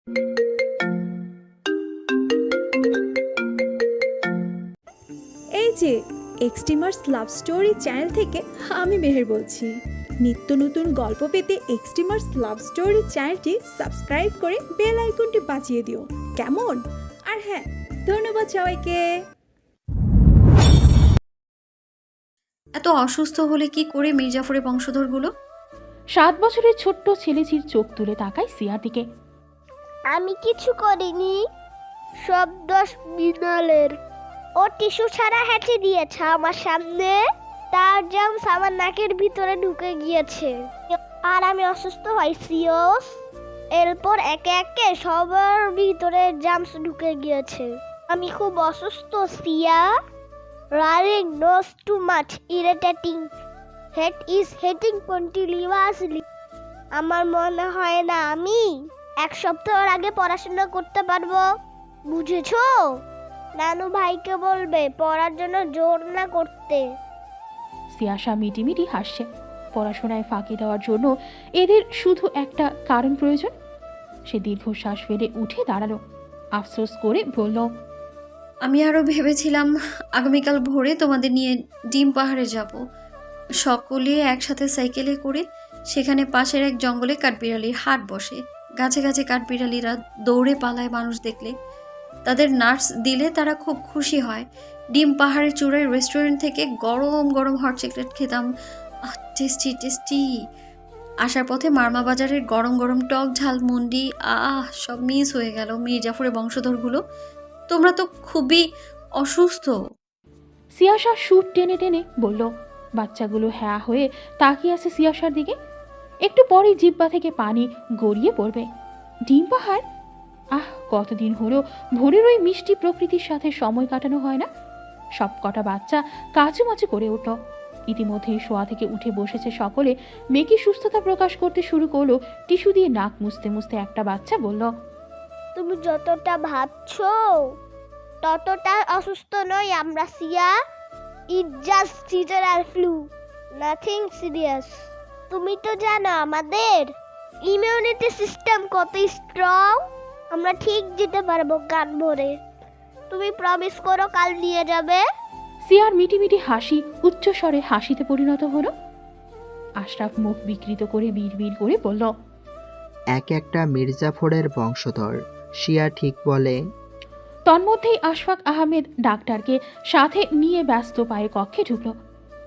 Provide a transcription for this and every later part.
এই যে extremers love story channel থেকে আমি মেহের বলছি। নিত্য নতুন গল্প পেতে এক্সট্রিমার্স লাভ স্টোরি চ্যানেলটি সাবস্ক্রাইব করে বেল আইকনটি বাজিয়ে দিও, কেমন? আর হ্যাঁ, ধন্যবাদ সবাইকে। এত অসুস্থ হলে কি করে মির্জাফরের বংশধরগুলো? 7 বছরের ছোট্ট ছেলেটির চোখ তুলে তাকায় সিয়ার দিকে। আমি কিছু করিনি, সব দোষ বিনালের। ও টিস্যু ছাড়া হেঁটে দিয়েছে আমার সামনে, তার জামস আমার নাকের ভিতরে ঢুকে গিয়েছে আর আমি অসুস্থ হয়েছি। এরপর একে একে সবার ভিতরে জামস ঢুকে গিয়েছে। আমি খুব অসুস্থ Siya. Running nose too much irritating, head is heating continuously. আমার মনে হয় না আমি 1 সপ্তাহের আগে পড়াশোনা করতে পারবো, বুঝেছো? নানু ভাইকে বলবে পড়ার জন্য জোর না করতে। সিয়াশা মিটিমিটি হাসছে। পড়াশোনায় ফাঁকি দেওয়ার জন্য এদের শুধু একটা কারণ প্রয়োজন। সে দীর্ঘশ্বাস ফেলে উঠে দাঁড়ালো, আফসোস করে বলল, আমি আরও ভেবেছিলাম আগামীকাল ভোরে তোমাদের নিয়ে ডিম পাহাড়ে যাব, সকলে একসাথে সাইকেলে করে। সেখানে পাশের এক জঙ্গলে কাঠবিড়ালির হাট বসে। গাছে গাছে কাঠবিড়ালিরা দৌড়ে পালায় মানুষ দেখলে। তাদের নাটস দিলে তারা খুব খুশি হয়। ডিম পাহাড়ের চূড়ায় রেস্টুরেন্ট থেকে গরম গরম হট চকলেট খেতাম, টেস্টি টেস্টি। আসার পথে মারমা বাজারের গরম গরম টক ঝাল মুন্ডি, সব মিস হয়ে গেল। মির্জাফরের বংশধরগুলো, তোমরা তো খুবই অসুস্থ। সিয়াশা সুর টেনে টেনে বলল। বাচ্চাগুলো হ্যাঁ হয়ে তাকিয়ে আছে সিয়াশার দিকে। একটু পরেই জিহ্বা থেকে পানি গড়িয়ে পড়বে। ডিম পাহাড়? কতদিন হলো ভোরের ওই মিষ্টি প্রকৃতির সাথে সময় কাটানো হয় না। সব কটা বাচ্চা কাচুমাচু করে উঠল। ইতিমধ্যেই শোয়া থেকে উঠে বসেছে সকলে। মেকি সুস্থতা প্রকাশ করতে শুরু করলো। টিস্যু দিয়ে নাক মুছতে মুছতে একটা বাচ্চা বলল, তুমি যতটা ভাবছো ততটা অসুস্থ নই আমরা Siya. It just seasonal flu, nothing serious. তুমি তো জানো আমাদের ইমিউনিটি সিস্টেম কত স্ট্রং। আমরা ঠিক যেতে পারবো গান ভরে। তুমি প্রমিস করো কাল নিয়ে যাবে। সিয়ার মিটিমিটি হাসি উচ্চস্বরে হাসিতে পরিণত হলো। আশরাফ মুখ বিকৃত করে বিড়বিড় করে বলল, এক একটা মির্জাফরের বংশধর, শিয়া ঠিক বলে। তন্মধ্যেই আশফাক আহমেদ ডাক্তারকে সাথে নিয়ে ব্যস্ত পায়ে কক্ষে ঢুকল।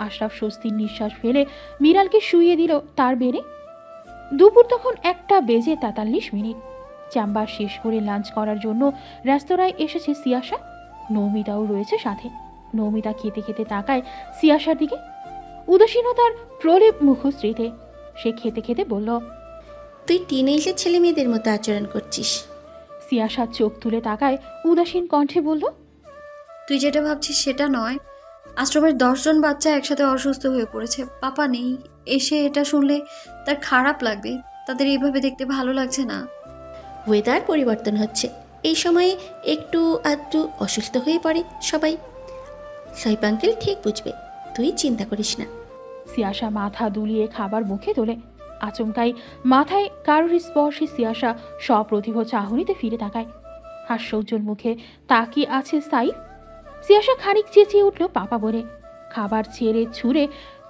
আশরাফ স্বস্তির নিঃশ্বাস ফেলে মিরালকে শুইয়ে দিল তার বেড়ে। দুপুর তখন 1:43। চেম্বার শেষ করে লাঞ্চ করার জন্য রেস্তোরাঁয় এসেছে সিয়াশা। নৌমিতাও রয়েছে সাথে। নৌমিতা খেতে খেতে তাকায় সিয়াশার দিকে, উদাসীনতার প্রলেপ মুখশ্রীতে। সে খেতে খেতে বলল, তুই টিনেজের ছেলে মেয়েদের মতো আচরণ করছিস। সিয়াশা চোখ তুলে তাকায়, উদাসীন কণ্ঠে বলল, তুই যেটা ভাবছিস সেটা নয়। আশ্রমের 10 জন বাচ্চা একসাথে অসুস্থ হয়ে পড়েছে, পাপা নেই। এসে এটা শুনলে তার খারাপ লাগবে। তাদের এইভাবে দেখতে ভালো লাগছে না। ওয়েদার পরিবর্তন হচ্ছে, এই সময়ে একটু আধটু অসুস্থ হয়ে পড়ে সবাই। সাইপ আঙ্কেল ঠিক বুঝবে, তুই চিন্তা করিস না। সিয়াশা মাথা দুলিয়ে খাবার মুখে তোলে। আচমকাই মাথায় কারোর স্পর্শে সিয়াশা সপ্রতিভ চাহনিতে ফিরে তাকায়। হাস্যোজ্জ্বল মুখে তাকিয়ে আছে সাইফ। সিয়াশা খানিক চেঁচিয়ে উঠল পাপা বলে। খাবার ছেড়ে ছুঁড়ে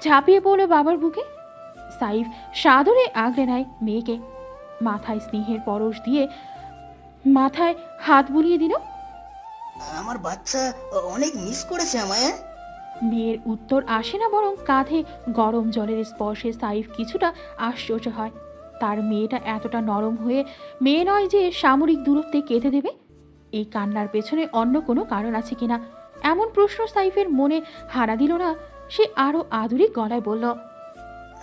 ঝাঁপিয়ে পড়ল বাবার বুকে। সাইফ সাদরে আগলে নেয় মেয়েকে। মাথায় স্নেহের পরশ দিয়ে মাথায় হাত বুলিয়ে দিল। আমার বাচ্চা অনেক মিস করেছে আমায়। মেয়ের উত্তর আসে না, বরং কাঁধে গরম জলের স্পর্শে সাইফ কিছুটা আশ্চর্য হয়। তার মেয়েটা এতটা নরম হয়ে মেয়ে নয় যে সামরিক দূরত্বে কেঁদে দেবে। এই কান্নার পেছনে অন্য কোনো কারণ আছে কিনা এমন প্রশ্ন সাইফের মনে হানা দিল না। সে আরো আধুনিক গলায় বলল,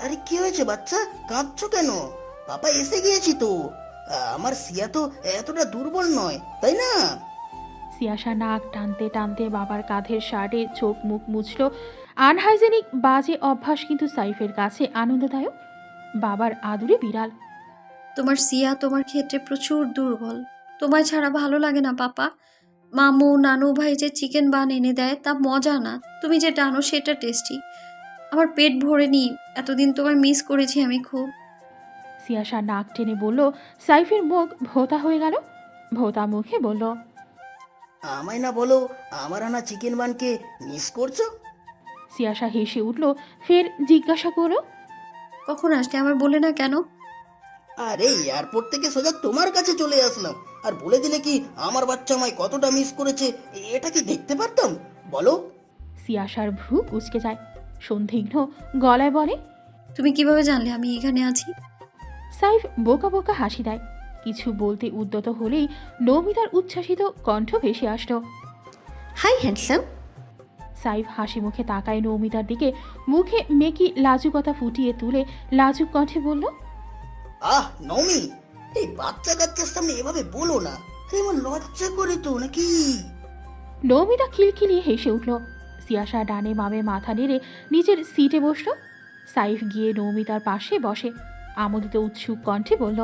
আরে কি হয়েছে বাচ্চা, কাঁদছো কেন? পাপা এসে গিয়েছি তো। আমার সিয়া তো এতটা দুর্বল নয়, তাই না? সিয়াশা নাক টানতে টানতে বাবার কাঁধের শার্টে চোখ মুখ মুছল। আনহাইজেনিক বাজে অভ্যাস, কিন্তু সাইফের কাছে আনন্দদায়ক। বাবার আদুরে বিড়াল। তোমার সিয়া তোমার ক্ষেত্রে প্রচুর দুর্বল। তোমায় ছাড়া ভালো লাগে না পাপা। মামু নানু ভাই যে চিকেন বান এনে দেয় তা মজা না, তুমি যেটা আনো সেটা টেস্টি। আমার পেট ভরে নি। এতদিন তোমায় মিস করেছি আমি খুব। সিয়াশা নাক টেনে বলল। সাইফের মুখ ভোঁতা হয়ে গেল। ভোঁতা মুখে বলল, আমায় না বলো আমার আনা চিকেন বানকে মিস করছো? সিয়াশা হেসে উঠল। ফের জিজ্ঞাসা করলো, কখন আসলে আমার বলে না কেন? আরে এয়ারপোর্ট থেকে সোজা তোমার কাছে চলে আসলাম, আর বলে দিলে কি আমার বাচ্চা আমায় কতটা মিস করেছে এটা কি দেখতে পারতাম বলো? সিয়াশার ভ্রু কুঁচকে যায়। সন্দিগ্ধ গলায় বলে, তুমি কিভাবে জানলে আমি এখানে আছি? সাইফ বোকা বোকা হাসি দেয়। কিছু বলতে উদ্যত হলেই নমিতার উচ্ছ্বাসিত কণ্ঠ ভেসে আসলো। High handsome. সাইফ হাসি মুখে তাকায় নৌমিতার দিকে। মুখে মেকি লাজুকতা ফুটিয়ে তুলে লাজুক কণ্ঠে বলল, আহ নমি, এই বাচ্চা কাচ্চার সামনে এভাবে বলো না, আমার লজ্জা করে তো নাকি। নৌমিতা খিলখিলিয়ে হেসে উঠল। সিয়াশা ডানে বামে মাথা নেড়ে নিজের সিটে বসল। সাইফ গিয়ে নৌমিতার পাশে বসে আমোদিত উৎসুক কণ্ঠে বলল,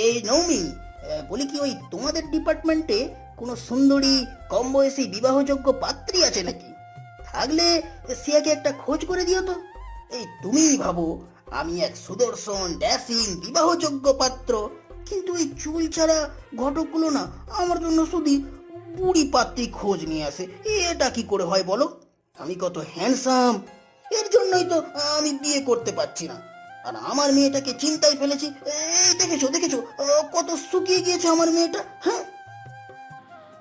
এই নৌমি, বলি কি ওই তোমাদের ডিপার্টমেন্টে কোনো সুন্দরী কম বয়সী বিবাহযোগ্য পাত্রী আছে নাকি? থাকলে সিয়াকে একটা খোঁজ করে দিও তো। এই তুমিই ভাবো আমি এক সুদর্শন ড্যাসিং বিবাহযোগ্য পাত্র, কিন্তু এই চুল ছাড়া ঘটকগুলো না আমার জন্য শুধু বুড়ি পাত্রী খোঁজ নিয়ে আসে। এটা কি করে হয় বলো? আমি কত হ্যান্ডসাম, এর জন্যই তো আমি বিয়ে করতে পারছি না। আর আমার মেয়েটাকে চিন্তায় ফেলেছি। এই দেখেছো দেখেছো কত শুকিয়ে গিয়েছে আমার মেয়েটা। হ্যাঁ,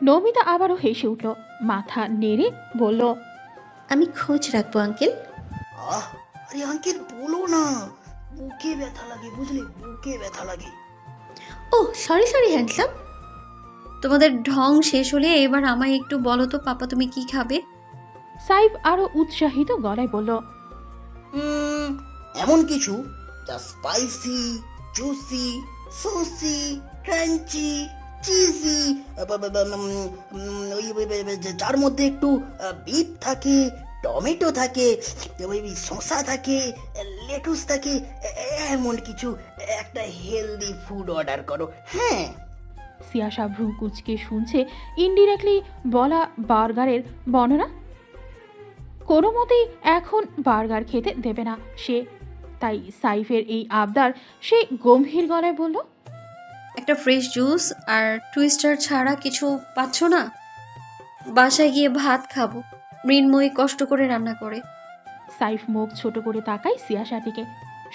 নৌমিতা আবারও হেসে উঠল। মাথা নেড়ে বলল, আমি খোঁজ রাখবো আঙ্কেল। আহ আরে আঙ্কেল বলো না, বুকে ব্যথা লাগে বুঝলে, বুকে ব্যথা লাগে। ও সরি সরি হ্যান্ডসাম। তোমাদের ঢং শেষ হলে এবার আমায় একটু বলো তো পাপা, তুমি কি খাবে? সাইফ আরো উৎসাহিত গলায় বলল, এমন কিছু যা spicy, juicy, saucy, crunchy, cheesy, যার মধ্যে একটু বিট থাকে, টমেটো থাকে, শসা থাকে, লেটুস থাকে, এমন কিছু একটা হেলদি ফুড অর্ডার করো। হ্যাঁ, সিয়াশা ভ্রু কুচকে শুনছে ইনডিরেক্টলি বলা বার্গারের বর্ণনা। কোনো মতেই এখন বার্গার খেতে দেবে না সে। তাই সাইফের এই আবদার সে গম্ভীর গলায় বলল, একটা ফ্রেশ জুস আর টুইস্টার ছাড়া কিছু পাচ্ছ না? বাসায় গিয়ে ভাত খাবো, মৃন্ময়ী কষ্ট করে রান্না করে। সাইফ মুখ ছোট করে তাকায় সিয়াশার দিকে।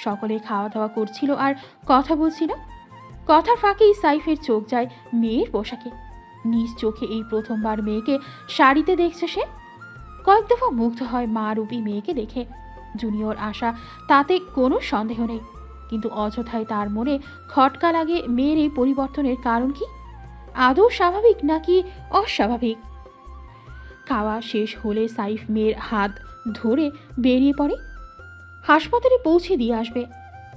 সকলে খাওয়া দাওয়া করছিল আর কথা বলছিল। কথার ফাঁকেই সাইফের চোখ যায় মেয়ের পোশাকে। নিজ চোখে এই প্রথমবার মেয়েকে শাড়িতে দেখছে সে। কয়েক দফা মুগ্ধ হয় মা রূপী মেয়েকে দেখে। জুনিয়র আশা তাতে কোনো সন্দেহ নেই, কিন্তু অযথায় তার মনে খটকা লাগে মেয়ের এই পরিবর্তনের কারণ কি? আদৌ স্বাভাবিক নাকি অস্বাভাবিক? খাওয়া শেষ হলে সাইফ মেয়ের হাত ধরে বেরিয়ে পড়ে। হাসপাতালে পৌঁছে দিয়ে আসবে।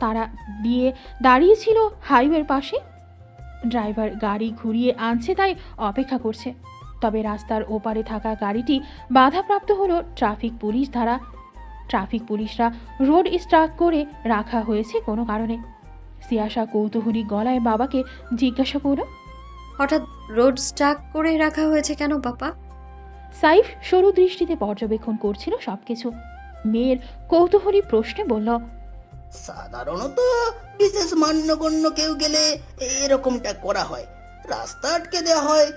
তারা দিয়ে দাঁড়িয়েছিল হাইওয়ের পাশে। ড্রাইভার গাড়ি ঘুরিয়ে আনছে তাই অপেক্ষা করছে। তবে রাস্তার ওপারে থাকা গাড়িটি বাধাপ্রাপ্ত হলো ট্রাফিক পুলিশ দ্বারা। ট্রাফিক পুলিশরা রোড স্ট্রাক করে রাখা হয়েছে কোনো কারণে। সিয়াশা কৌতূহলী গলায় বাবাকে জিজ্ঞাসা করল, হঠাৎ রোড স্টাক করে রাখা হয়েছে কেন পাপা? সাইফ সরু দৃষ্টিতে পর্যবেক্ষণ করছিল সবকিছু। মেয়ের কৌতূহলী প্রশ্নে বলল, সাধারণত বিশেষ মান্যগণ্য কেউ গেলে এরকমটা করা হয়, রাস্তা আটকে দেওয়া হয়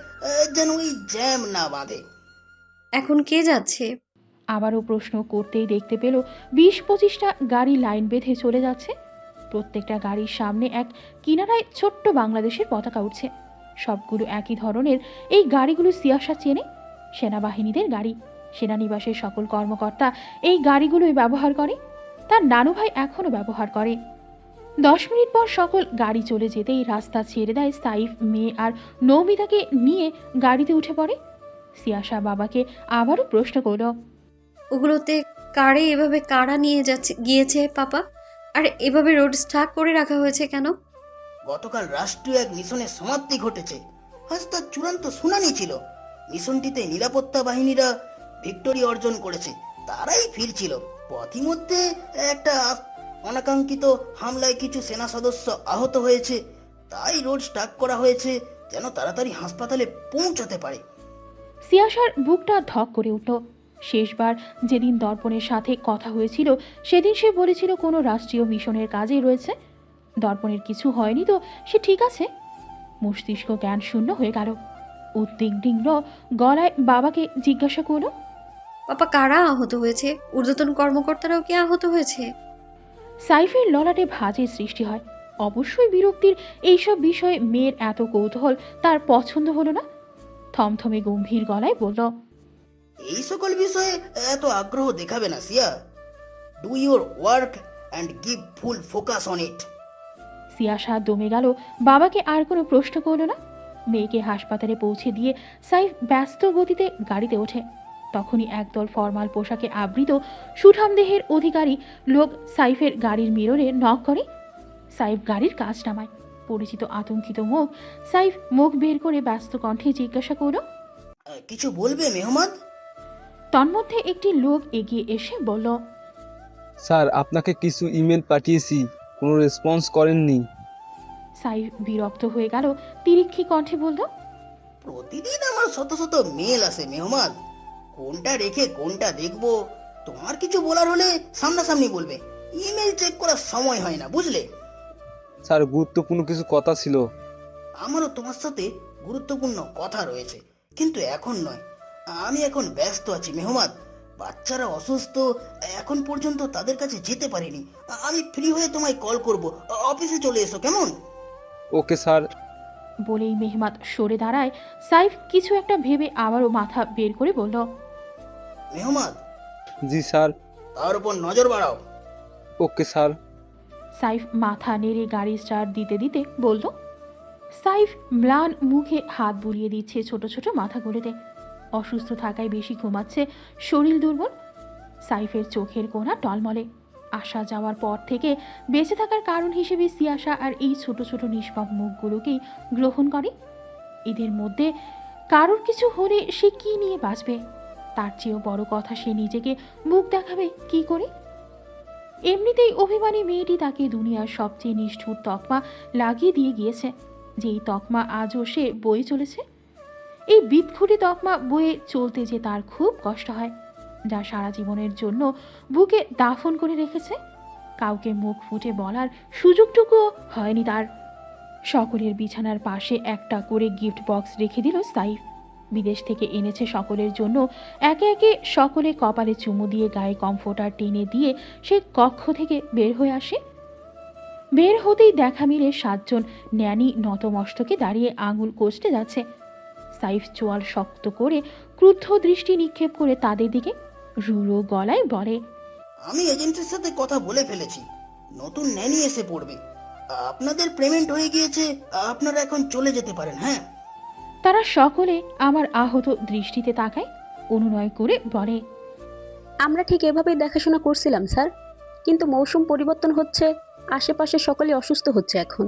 যেন ওই জ্যাম না বাঁধে। এখন কে যাচ্ছে? আবারও প্রশ্ন করতেই দেখতে পেল 20-25টা গাড়ি লাইন বেঁধে চলে যাচ্ছে। প্রত্যেকটা গাড়ির সামনে এক কিনারায় ছোট্ট বাংলাদেশের পতাকা উঠছে। সবগুলো একই ধরনের। এই গাড়িগুলো সিয়াশা চেনে। সেনাবাহিনীদের গাড়ি। সেনানিবাসের সকল কর্মকর্তা এই গাড়িগুলোই ব্যবহার করে। তার নানু ভাই এখনও ব্যবহার করে। 10 মিনিট পর সকল গাড়ি চলে যেতেই রাস্তা ছেড়ে দেয় সাইফ, মেয়ে আর নৌমিতাকে নিয়ে গাড়িতে উঠে পড়ে। সিয়াশা বাবাকে আবারও প্রশ্ন করল, ওগুলোতে কারে এভাবে কারা নিয়ে গিয়েছে পাপা? আর এভাবে রোড স্টাক করে রাখা হয়েছে কেন? গতকাল রাষ্ট্রীয় এক মিশনের সমাপ্তি ঘটেছে, আজ তার চূড়ান্ত শুনানি ছিল। মিশনটিতে নিরাপত্তা বাহিনীরা ভিক্টোরি অর্জন করেছে, তারাই ফিরছিল। পথিমধ্যে একটা অনাকাঙ্ক্ষিত হামলায় কিছু সেনা সদস্য আহত হয়েছে, তাই রোড স্টাক করা হয়েছে যেন তাড়াতাড়ি হাসপাতালে পৌঁছাতে পারে। সিয়াশার বুকটা ধক করে উঠল। শেষবার যেদিন দর্পণের সাথে কথা হয়েছিল সেদিন সে বলেছিল কোনো রাষ্ট্রীয় মিশনের কাজে রয়েছে। দর্পণের কিছু হয়নি তো সে ঠিক আছে। মস্তিষ্ক জ্ঞান শূন্য হয়ে গেল। উদ্বিগ্ন গলায় বাবাকে জিজ্ঞাসা করলো, পাপা কারা আহত হয়েছে? ঊর্ধ্বতন কর্মকর্তারাও কি আহত হয়েছে? সাইফের ললাটে ভাঁজের সৃষ্টি হয়। অবশ্যই বিরক্তির এইসব বিষয়ে মেয়ের এত কৌতূহল তার পছন্দ হলো না। থমথমে গম্ভীর গলায় বলল, এই সকল বিষয়ে এত আগ্রহ দেখাবে না Siya. Do your work and give full focus on it. Siyasha দমে গেল। বাবাকে আর কোনো প্রশ্ন করল না। মেয়েকে হাসপাতালে পৌঁছে দিয়ে সাইফ ব্যস্ত গতিতে গাড়িতে ওঠে। তখনই একদল ফরমাল পোশাকে আবৃত সুঠাম দেহের অধিকারী লোক সাইফের গাড়ির মিররে নক করে। সাইফ গাড়ির কাজ নামায়। পরিচিত আতঙ্কিত মুখ। সাইফ মুখ বের করে ব্যস্ত কণ্ঠে জিজ্ঞাসা করল, কিছু বলবে মেহমাদ? তন্মধ্যে একটি লোক এগিয়ে এসে বলল, স্যার, আপনাকে কিছু ইমেল পাঠিয়েছি, কোনো রেসপন্স করেননি। সাইফ বিরক্ত হয়ে গেল। তিরিক্ষি কণ্ঠে বলল, প্রতিদিন আমার শত শত মেল আসে মেহমাদ, কোনটা রেখে কোনটা দেখবো। তোমার কিছু বলার হলে সামনাসামনি বলবে, ইমেল চেক করার সময় হয় না, বুঝলে? স্যার, গুরুত্বপূর্ণ কিছু কথা ছিল। আমারও তোমার সাথে গুরুত্বপূর্ণ কথা রয়েছে, কিন্তু এখন নয়। আমি এখন ব্যস্ত আছি মেহমাদ। বাচ্চারা অসুস্থ, এখন পর্যন্ত তাদের কাছে যেতে পারিনি। আমি ফ্রি হয়ে তোমায় কল করব। অফিসে চলে এসো, কেমন? Okay sir. বলেই মেহমাদ সরে দাঁড়ায়। সাইফ কিছু একটা ভেবে আবারও মাথা বের করে বলল, মেহমাদ, জি স্যার। তার উপর নজর বাড়াও। Okay sir. সাইফ মাথা নেড়ে গাড়ি স্টার্ট দিতে দিতে বলল। সাইফ ম্লান মুখে হাত বুলিয়ে দিচ্ছে ছোট ছোট মাথাগুলোতে। অসুস্থ থাকায় বেশি ঘুমাচ্ছে, শরীর দুর্বল। সাইফের চোখের কোণা টলমলে। আসা যাওয়ার পর থেকে বেঁচে থাকার কারণ হিসেবে সিয়াশা আর এই ছোট ছোট নিষ্পাপ মুখগুলোকেই গ্রহণ করে। এদের মধ্যে কারোর কিছু হলে সে কি নিয়ে বাঁচবে? তার চেয়েও বড় কথা, সে নিজেকে মুখ দেখাবে কি করে? এমনিতেই অভিমানী মেয়েটি তাকে দুনিয়ার সবচেয়ে নিষ্ঠুর তকমা লাগিয়ে দিয়ে গিয়েছে। যেই তকমা আজও সে বয়ে চলেছে। এই বিদঘুটে তকমা বয়ে চলতে যে তার খুব কষ্ট হয়, যা সারা জীবনের জন্য বুকে দাফন করে রেখেছে। কাউকে মুখ ফুটে বলার সুযোগটুকুও হয়নি তার। সকলের বিছানার পাশে একটা করে গিফট বক্স রেখে দিল সাইফ। বিদেশ থেকে এনেছে সকলের জন্য। একে একে সকলে কপালে চুমু দিয়ে গায়ে কমফোর্টার টেনে দিয়ে সে কক্ষ থেকে বের হয়ে আসে। বের হতেই দেখা মিলে 7 জন ন্যানি নতমস্তকে দাঁড়িয়ে আঙুল কষতে যাচ্ছে। সাইফ চোয়াল শক্ত করে ক্রুদ্ধ দৃষ্টি নিক্ষেপ করে তাদের দিকে রুড়ো গলায় বলে, আমি এজেন্টের সাথে কথা বলে ফেলেছি, নতুন ন্যানি এসে পড়বে। আপনাদের পেমেন্ট হয়ে গিয়েছে, আপনারা এখন চলে যেতে পারেন। হ্যাঁ। তারা সকলে আমার আহত দৃষ্টিতে তাকায়, অনুনয় করে বলে, আমরা ঠিক এভাবেই দেখাশোনা করছিলাম স্যার, কিন্তু মৌসুম পরিবর্তন হচ্ছে, আশেপাশে সকলে অসুস্থ হচ্ছে এখন।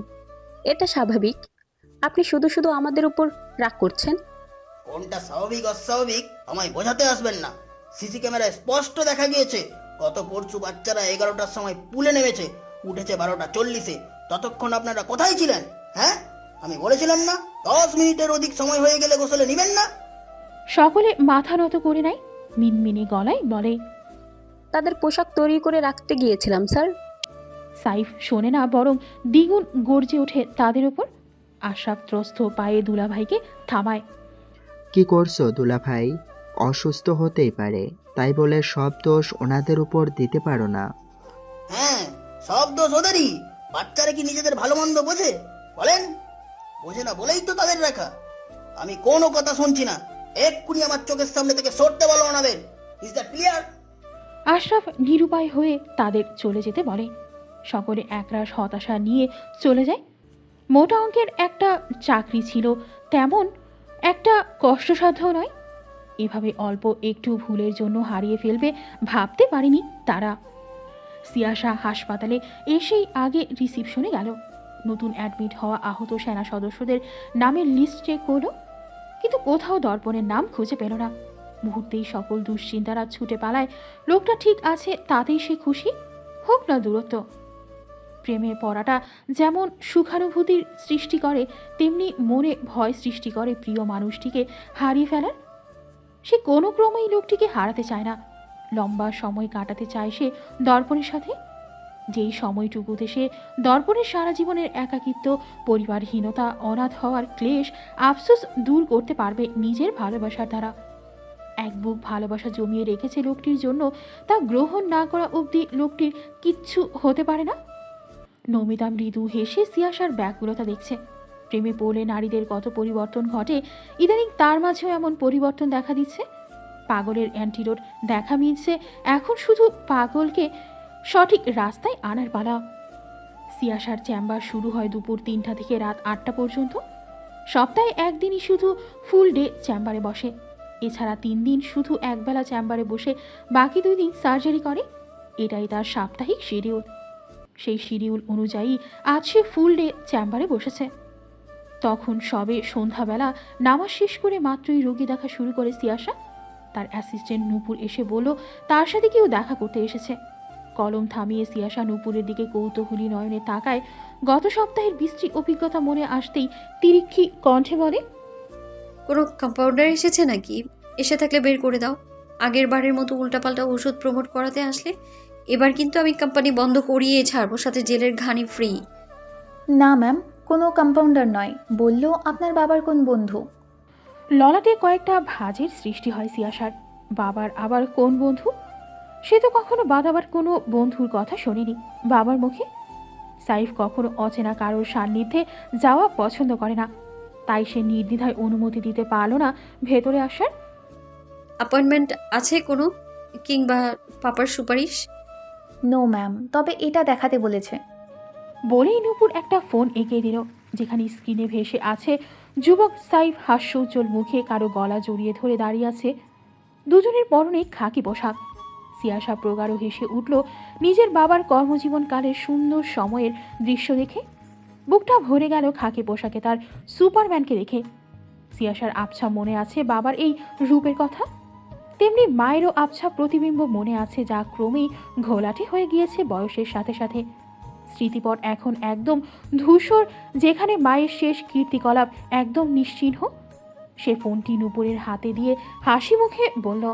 এটা স্বাভাবিক। আপনি শুধু শুধু আমাদের উপর রাগ করছেন। কোনটা স্বাভাবিক অস্বাভাবিক আমায় বোঝাতে আসবেন না। সিসি ক্যামেরায় স্পষ্ট দেখা গিয়েছে গত পরশু বাচ্চারা 11টার সময় পুলে নেমেছে, উঠেছে 12:40-এ। ততক্ষণ আপনারা কোথায় ছিলেন? হ্যাঁ, আমি বলেছিলাম না 10 মিনিটের অধিক সময় হয়ে গেলে গোসলে নেবেন না? সকলে মাথা নত করে নেয়। মিনমিনে গলায় বলে, তাদের পোশাক তৈরি করে রাখতে গিয়েছিলাম স্যার। সাইফ শোনে না, বরং দ্বিগুণ গর্জে ওঠে তাদের ওপর। আশরাফ ত্রস্ত পায়ে দুলাভাইকে থামায়। কি করছো দুলাভাই? অসুস্থ হতেই পারে, তাই বলে সব দোষ ওনাদের উপর দিতে পারো না। হ্যাঁ, সব দোষ ওদেরই। বাচ্চারা কি নিজেদের ভালো মন্দ বোঝে? বলেন। বোঝে না বলেই তো তাদের রাখা। আমি কোনো কথা শুনছি না। এক্ষুনি আমার চোখের সামনে থেকে সরতে বলো ওনাদের। Is that clear? আশরাফ নিরুপায় হয়ে তাদের চলে যেতে বলে। সকলে একরাশ হতাশা নিয়ে চলে যায়। মোটা অঙ্কের একটা চাকরি ছিল, তেমন একটা কষ্টসাধ্য নয়। এভাবে অল্প একটু ভুলের জন্য হারিয়ে ফেলবে ভাবতে পারেনি তারা। সিয়াশা হাসপাতালে এসেই আগে রিসিপশনে গেল। নতুন অ্যাডমিট হওয়া আহত সেনা সদস্যদের নামের লিস্ট চেক করলো, কিন্তু কোথাও দর্পণের নাম খুঁজে পেল না। মুহূর্তেই সকল দুশ্চিন্তারা ছুটে পালায়। লোকটা ঠিক আছে তাতেই সে খুশি, হোক না দূরত্ব। প্রেমে পড়াটা যেমন সুখানুভূতির সৃষ্টি করে, তেমনি মনে ভয় সৃষ্টি করে প্রিয় মানুষটিকে হারিয়ে ফেলার। সে কোনো ক্রমেই লোকটিকে হারাতে চায় না। লম্বা সময় কাটাতে চায় সে দর্পণের সাথে। যেই সময়টুকুতে সে দর্পণের সারা জীবনের একাকিত্ব, পরিবারহীনতা, অনাথ হওয়ার ক্লেশ, আফসোস দূর করতে পারবে নিজের ভালোবাসার দ্বারা। এক বুক ভালোবাসা জমিয়ে রেখেছে লোকটির জন্য, তা গ্রহণ না করা অবধি লোকটির কিচ্ছু হতে পারে না। নমিতা মৃদু হেসে সিয়াশার ব্যাকুলতা দেখছে। প্রেমে পড়লে নারীদের কত পরিবর্তন ঘটে, ইদানিং তার মাঝেও এমন পরিবর্তন দেখা দিচ্ছে। পাগলের অ্যান্টিডোট দেখা মিলছে, এখন শুধু পাগলকে সঠিক রাস্তায় আনার পালা। সিয়াশার চেম্বার শুরু হয় দুপুর 3টা থেকে রাত 8টা পর্যন্ত। সপ্তাহে একদিনই শুধু ফুল ডে চেম্বারে বসে, এছাড়া 3 দিন শুধু একবেলা চেম্বারে বসে বাকি 2 দিন সার্জারি করে। এটাই তার সাপ্তাহিক শিডিউল। সেই শিডিউল অনুযায়ী আজ সে ফুল ডে চেম্বারে বসেছে। তখন সবে সন্ধ্যাবেলা, নামাজ শেষ করে মাত্রই রোগী দেখা শুরু করে সিয়াশা। তার অ্যাসিস্ট্যান্ট নূপুর এসে বলল তার সাথে কেউ দেখা করতে এসেছে। কলম থামিয়ে সিয়াশা নূপুরের দিকে কৌতূহলী নয়নে তাকায়। গত সপ্তাহের বিশ্রী অভিজ্ঞতা মনে আসতেই তিরিক্ষি কণ্ঠে বলে, কোনো কম্পাউন্ডার এসেছে নাকি? এসে থাকলে বের করে দাও। আগের বারের মতো উল্টাপাল্টা ওষুধ প্রমোট করাতে আসলে এবার কিন্তু আমি কোম্পানি বন্ধ করিয়ে ছাড়বো, সাথে জেলের ঘানি ফ্রি। না ম্যাম, কোনো কম্পাউন্ডার নয়, বললো আপনার বাবার কোন বন্ধু। ললাটে কয়েকটা ভাঁজের সৃষ্টি হয় সিয়াশার। বাবার আবার কোন বন্ধু? সে তো কখনো বাদাবার কোনো বন্ধুর কথা শোনেনি বাবার মুখে। সাইফ কখনো অচেনা কারোর সান্নিধ্যে যাওয়া পছন্দ করে না, তাই সে নির্দ্বিধায় অনুমতি দিতে পারল না ভেতরে আসার। অ্যাপয়েন্টমেন্ট আছে কোনো, কিংবা পাপার সুপারিশ? নো ম্যাম, তবে এটা দেখাতে বলেছে। বলেই নূপুর একটা ফোন এগিয়ে দিল, যেখানে স্ক্রিনে ভেসে আছে যুবক সাইফ হাস্যোজ্জ্বল মুখে কারো গলা জড়িয়ে ধরে দাঁড়িয়ে আছে। দুজনের পরনে খাকি পোশাক। সিয়াশা প্রগাঢ় হেসে উঠল নিজের বাবার কর্মজীবনকালের সুন্দর সময়ের দৃশ্য দেখে। বুকটা ভরে গেল খাকি পোশাকে তার সুপারম্যানকে দেখে। সিয়াশার আবছা মনে আছে বাবার এই রূপের কথা, তেমনি মায়েরও আবছা প্রতিবিম্ব মনে আছে, যা ক্রমেই ঘোলাটে হয়ে গিয়েছে বয়সের সাথে সাথে। স্মৃতিপট এখন একদম ধূসর, যেখানে মায়ের শেষ কীর্তিকলাপ একদম নিশ্চিহ্ন। সে ফোনটি নূপুরের হাতে দিয়ে হাসি মুখে বলল,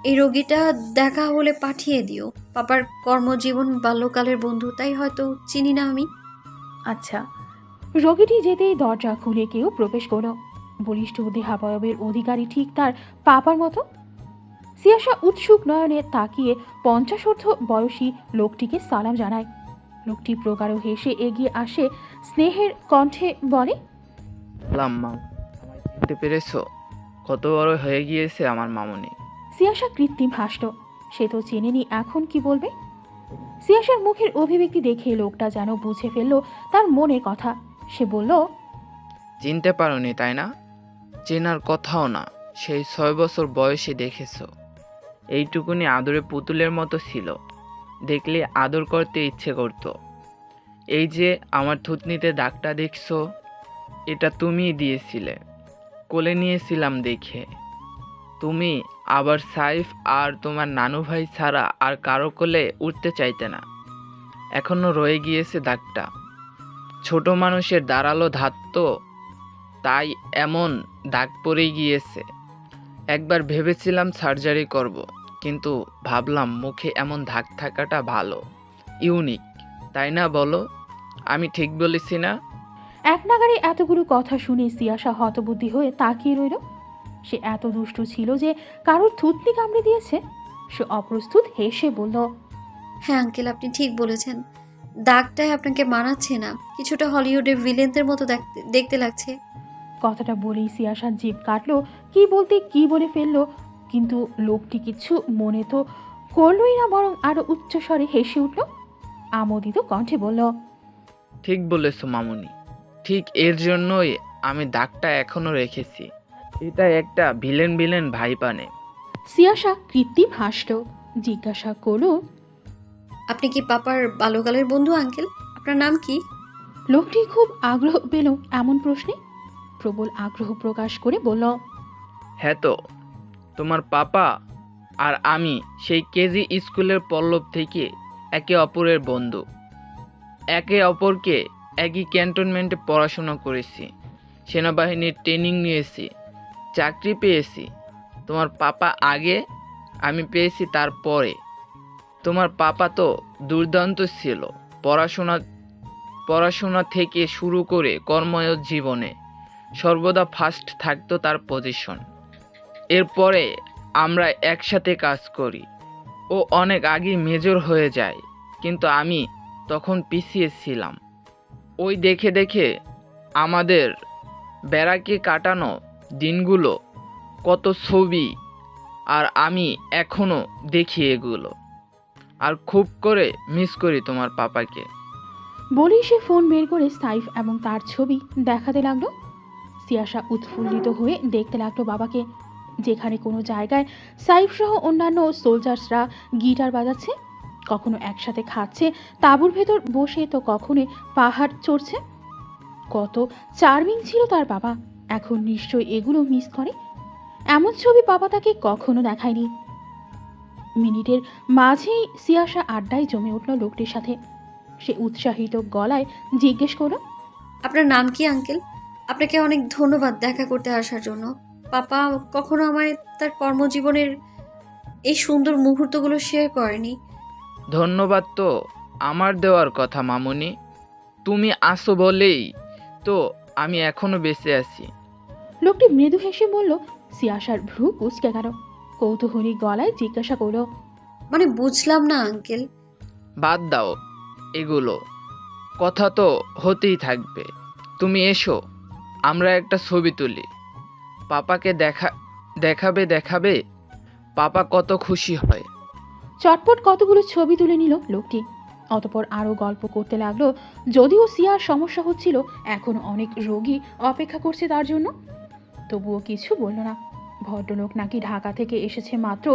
এই রোগীটা দেখা হলে পাঠিয়ে দিও। পাপার কর্মজীবন বাল্যকালের বন্ধু, তাই হয়তো চিনি না আমি। আচ্ছা। রোগীটি যেতেই দরজা খুলে কেউ প্রবেশ করল। বলিষ্ঠ দেহাবয়বের অধিকারী, ঠিক তার পাপার মতো। সিয়াশা উৎসুক নয়নে তাকিয়ে 50 বয়সী লোকটিকে সালাম জানায়। লোকটি প্রগাঢ় হেসে এগিয়ে আসে, স্নেহের কণ্ঠে বলে, লাম্মা, আমায় চিনতে পেরেছো? কত বড় হয়ে গিয়েছে আমার মামুনি। সিয়াশা কৃত্রিম হাসল। সে তো চেনেনি, এখন কি বলবে। সিয়াশার মুখের অভিব্যক্তি দেখে লোকটা যেন বুঝে ফেলল তার মনের কথা। সে বলল, চিনতে পারোনি তাই না? চেনার কথাও না, সেই 6 বছর বয়সে দেখেছো। এইটুকুনি আদরে পুতুলের মতো ছিল, দেখলে আদর করতে ইচ্ছে করতো। এই যে আমার থুতনিতে দাগটা দেখছো, এটা তুমিই দিয়েছিলে। কোলে নিয়েছিলাম দেখে। তুমি আবার সাইফ আর তোমার নানু ভাই ছাড়া আর কারো কোলে উঠতে চাইতে না। এখনো রয়ে গিয়েছে দাগটা। ছোট মানুষের দাঁড়ালো ধাত তো, তাই এমন দাগ পড়ে গিয়েছে। একবার ভেবেছিলাম সার্জারি করব, কিন্তু ভাবলাম মুখে এমন দাগ থাকাটা ভালো, ইউনিক, তাই না বলো? আমি ঠিক বলেছি না? এক নাগারে এতগুলো কথা শুনে সিয়াশা হতবুদ্ধি হয়ে তাকিয়ে রইল। সে এত দুষ্টু ছিল যে কারোর থুতনি কামড়ে দিয়েছে। সে অপ্রস্তুত হেসে বলল, হ্যাঁ আঙ্কেল, আপনি ঠিক বলেছেন। দাগটাই আপনাকে মানাচ্ছে না, কিছুটা হলিউডের ভিলেনদের মতো দেখতে লাগছে। কথাটা বলেই সিয়াশার জিভ কাটলো, কি বলতে কি বলে ফেললো, কিন্তু লোকটি কিছু মনে তো করলই না, বরং আরো উচ্চস্বরে হেসে উঠল। আমোদিত কণ্ঠে বলল, ঠিক বলেছো মামুনি, ঠিক এর জন্যই আমি দাগটা এখনো রেখেছি। এটা একটা ভিলেন ভাইপানে। সিয়াশা কৃত্রিম হাসল, জিজ্ঞাসা করল, আপনি কি পাপার বাল্যকালের বন্ধু আঙ্কেল? আপনার নাম কি? লোকটি খুব আগ্রহ পেল এমন প্রশ্নে। প্রবল আগ্রহ প্রকাশ করে বলল, হ্যাঁ তো, তোমার পাপা আর আমি সেই কেজি স্কুলের পল্লব থেকে একে অপরের বন্ধু। একে অপরকে একই ক্যান্টনমেন্টে পড়াশোনা করেছি, সেনাবাহিনীর ট্রেনিং নিয়েছি, চাকরি পেয়েছি। তোমার পাপা আগে, আমি পেয়েছি তারপরে। তোমার পাপা তো দুর্দান্ত ছিল। পড়াশোনা থেকে শুরু করে কর্মজ জীবনে সর্বদা ফার্স্ট থাকতো তার পজিশন। এরপরে আমরা একসাথে কাজ করি। ও অনেক আগে মেজর হয়ে যায়, কিন্তু আমি তখন পিছিয়ে ছিলাম। ওই দেখে দেখে আমাদের ব্যারাকে কাটানো দিনগুলো, কত ছবি, আর আমি এখনো দেখি এগুলো, আর খুব করে মিস করি তোমার পাপাকে। বলেই সে ফোন বের করে সাইফ এবং তার ছবি দেখাতে লাগলো। সিয়াসা উৎফুল্লিত হয়ে দেখতে লাগলো বাবাকে। যেখানে কোনো জায়গায় সাইফ সহ অন্যান্য সোলজার্সরা গিটার বাজাচ্ছে, কখনো একসাথে খাচ্ছে তাঁবুর ভেতর বসে, তো কখনো পাহাড় চড়ছে। কত চার্মিং ছিল তার বাবা, এখন নিশ্চয়ই এগুলো মিস করে। এমন ছবি বাবা তাকে কখনো দেখায়নি। মিনিটের মাঝেই সিয়াসা আড্ডায় জমে উঠল লোকটির সাথে। সে উৎসাহিত গলায় জিজ্ঞেস করল, আপনার নাম কি আঙ্কেল? আপনাকে অনেক ধন্যবাদ দেখা করতে আসার জন্য। পাপা কখনো আমায় তার কর্মজীবনের এই সুন্দর মুহূর্তগুলো শেয়ার করেনি। ধন্যবাদ তো আমার দেওয়ার কথা মামুনি। তুমি আসো বলেই তো আমি এখনো বেঁচে আছি। লোকটি মৃদু হেসে বলল। সিয়াসার ভ্রু কুঁচকে গেল। কৌতূহলী গলায় জিজ্ঞাসা করল, মানে বুঝলাম না আঙ্কেল। বাদ দাও এগুলো, কথা তো হতেই থাকবে। তুমি এসো, আমরা একটা ছবি তুলি। পাপাকে দেখাবে। পাপা কত খুশি হয়। চটপট কতগুলো ছবি তুলে নিল লোকটি। অতপর আরও গল্প করতে লাগলো। যদিও সিয়ার সমস্যা হচ্ছিল, এখন অনেক রোগী অপেক্ষা করছে তার জন্য, তবুও কিছু বলল না। ভদ্রলোক নাকি ঢাকা থেকে এসেছে মাত্র,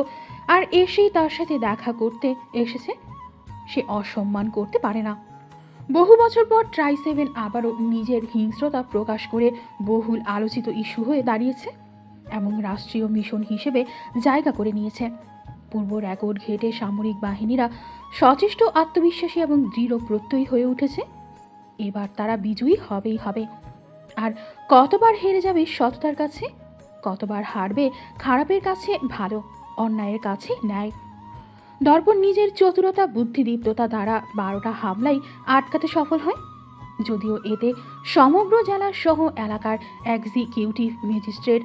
আর এসেই তার সাথে দেখা করতে এসেছে। সে অসম্মান করতে পারে না। বহু বছর পর ট্রাই7 আবারও নিজের হিংস্রতা প্রকাশ করে বহুল আলোচিত ইস্যু হয়ে দাঁড়িয়েছে এবং রাষ্ট্রীয় মিশন হিসেবে জায়গা করে নিয়েছে। পূর্ব রেকর্ড ঘেটে সামরিক বাহিনীরা সচেষ্ট, আত্মবিশ্বাসী এবং দৃঢ় প্রত্যয়ী হয়ে উঠেছে। এবার তারা বিজয়ী হবেই হবে। আর কতবার হেরে যাবে সততার কাছে, কতবার হারবে খারাপের কাছে ভালো, অন্যায়ের কাছে ন্যায়। দর্পণ নিজের চতুরতা, বুদ্ধিদীপ্ততা দ্বারা 12টা হামলাই আটকাতে সফল হয়। যদিও এতে সমগ্র জেলা সহ এলাকার এক্সিকিউটিভ ম্যাজিস্ট্রেট,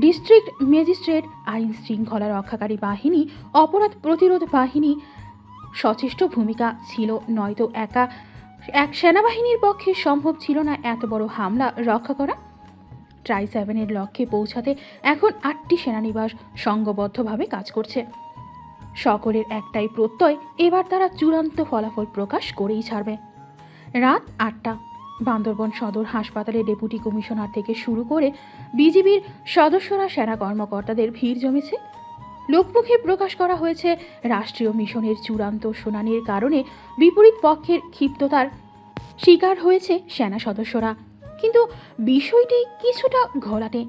ডিস্ট্রিক্ট ম্যাজিস্ট্রেট, আইন শৃঙ্খলা রক্ষাকারী বাহিনী, অপরাধ প্রতিরোধ বাহিনী সচেষ্ট ভূমিকা ছিল, নয়তো এক সেনাবাহিনীর পক্ষে সম্ভব ছিল না এত বড় হামলা রক্ষা করা। ট্রাই7 লক্ষ্যে পৌঁছাতে এখন 8টি সেনানিবাস সংঘবদ্ধভাবে কাজ করছে। সকলের একটাই প্রত্যয়, এবার তারা চূড়ান্ত ফলাফল প্রকাশ করেই ছাড়বে। রাত 8টা। বান্দরবন সদর হাসপাতালে ডেপুটি কমিশনার থেকে শুরু করে বিজিবির সদস্যরা, সেনা কর্মকর্তাদের ভিড় জমেছে। লোকমুখে প্রকাশ করা হয়েছে রাষ্ট্রীয় মিশনের চূড়ান্ত শুনানির কারণে বিপরীত পক্ষের ক্ষিপ্ততার শিকার হয়েছে সেনা সদস্যরা। কিন্তু বিষয়টি কিছুটা ঘোলাটে।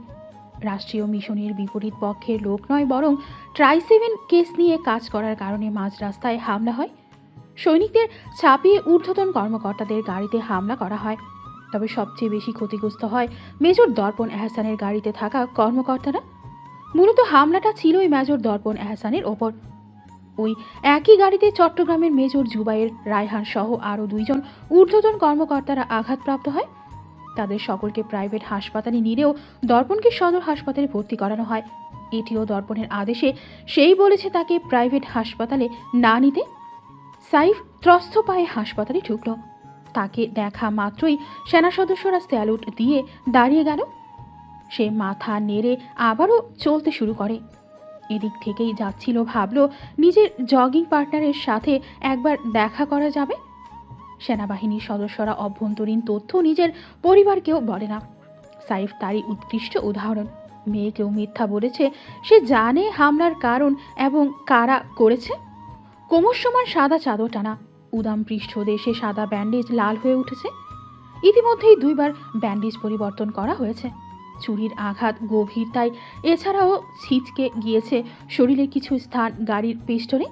রাষ্ট্রীয় মিশনের বিপরীত পক্ষের লোক নয়, বরং ট্রাই7 কেস নিয়ে কাজ করার কারণে মাঝ রাস্তায় হামলা হয়। সৈনিকদের ছাপিয়ে ঊর্ধ্বতন কর্মকর্তাদের গাড়িতে হামলা করা হয়। তবে সবচেয়ে বেশি ক্ষতিগ্রস্ত হয় মেজর দর্পণ এহসানের গাড়িতে থাকা কর্মকর্তারা। মূলত হামলাটা ছিলই মেজর দর্পণ এহসানের ওপর। ওই একই গাড়িতে চট্টগ্রামের মেজর জুবাইর রায়হান সহ আরও 2 জন ঊর্ধ্বতন কর্মকর্তারা আঘাতপ্রাপ্ত হয়। তাদের সকলকে প্রাইভেট হাসপাতালে নিলেও দর্পণকে সদর হাসপাতালে ভর্তি করানো হয়। এটিও দর্পণের আদেশে সেই বলেছে তাকে প্রাইভেট হাসপাতালে না নিতে। সাইফ ত্রস্ত পায়ে হাসপাতালে ঢুকল। তাকে দেখা মাত্রই সেনা সদস্যরা স্যালুট দিয়ে দাঁড়িয়ে গেল। সে মাথা নেড়ে আবারও চলতে শুরু করে। এদিক থেকেই যাচ্ছিল, ভাবল নিজের জগিং পার্টনারের সাথে একবার দেখা করা যাবে। সেনাবাহিনীর সদস্যরা অভ্যন্তরীণ তথ্য নিজের পরিবারকেও বলে না। সাইফ তারই উৎকৃষ্ট উদাহরণ। মেয়েকেও মিথ্যা বলেছে। সে জানে হামলার কারণ এবং কারা করেছে। কোমর সমান সাদা চাদর টানা, উদাম পৃষ্ঠদেশে সাদা ব্যান্ডেজ লাল হয়ে উঠেছে। ইতিমধ্যেই 2 বার ব্যান্ডেজ পরিবর্তন করা হয়েছে। ছুরির আঘাত গভীর, তাই এছাড়াও ছিচকে গিয়েছে শরীরের কিছু স্থান। গাড়ির পিস্টনে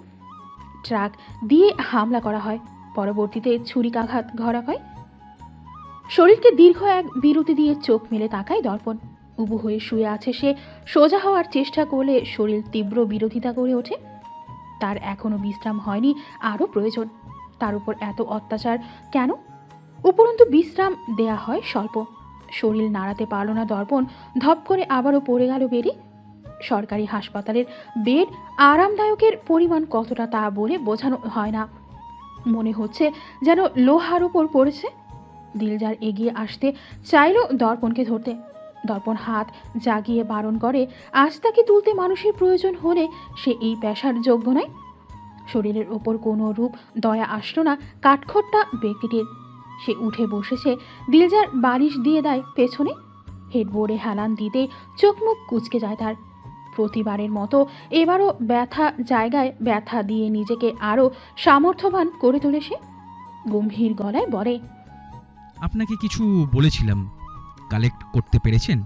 ট্রাক দিয়ে হামলা করা হয়। পরবর্তীতে ছুরিকাঘাত ঘরা হয়। শরীরকে দীর্ঘ এক বিরতি দিয়ে চোখ মেলে তাকায় দর্পণ। উবু হয়ে শুয়ে আছে সে। সোজা হওয়ার চেষ্টা করলে শরীর তীব্র বিরোধিতা করে ওঠে। তার এখনো বিশ্রাম হয়নি, আরও প্রয়োজন। তার উপর এত অত্যাচার কেন? উপরন্তু বিশ্রাম দেয়া হয় স্বল্প। শরীর নাড়াতে পারল না দর্পণ, ধপ করে আবারও পড়ে গেল বেডে। সরকারি হাসপাতালের বেড আরামদায়কের পরিমাণ কতটা তা বলে বোঝানো হয় না। মনে হচ্ছে যেন লোহার উপর পড়েছে। দিলজার এগিয়ে আসতে চাইল দর্পণকে ধরতে। দর্পণ হাত জাগিয়ে বারণ করে, আজ তাকে তুলতে মানুষের প্রয়োজন হলে সে এই পেশার যোগ্য নয়। শরীরের ওপর কোনো রূপ দয়া আসলো না কাঠখোট্টা ব্যক্তিটির। সে উঠে বসেছে, দিলজার বালিশ দিয়ে দেয় পেছনে। হেডবোর্ডে হেলান দিতে চোখ মুখ কুঁচকে যায় তার। প্রতিবারের মতো এবারও ব্যথা জায়গায় ব্যথা দিয়ে নিজেকে আরও সামর্থ্যবান করে তোলে সে। গম্ভীর গলায় বলে, আপনাকে কিছু বলেছিলাম, কালেক্ট করতে পেরেছেন?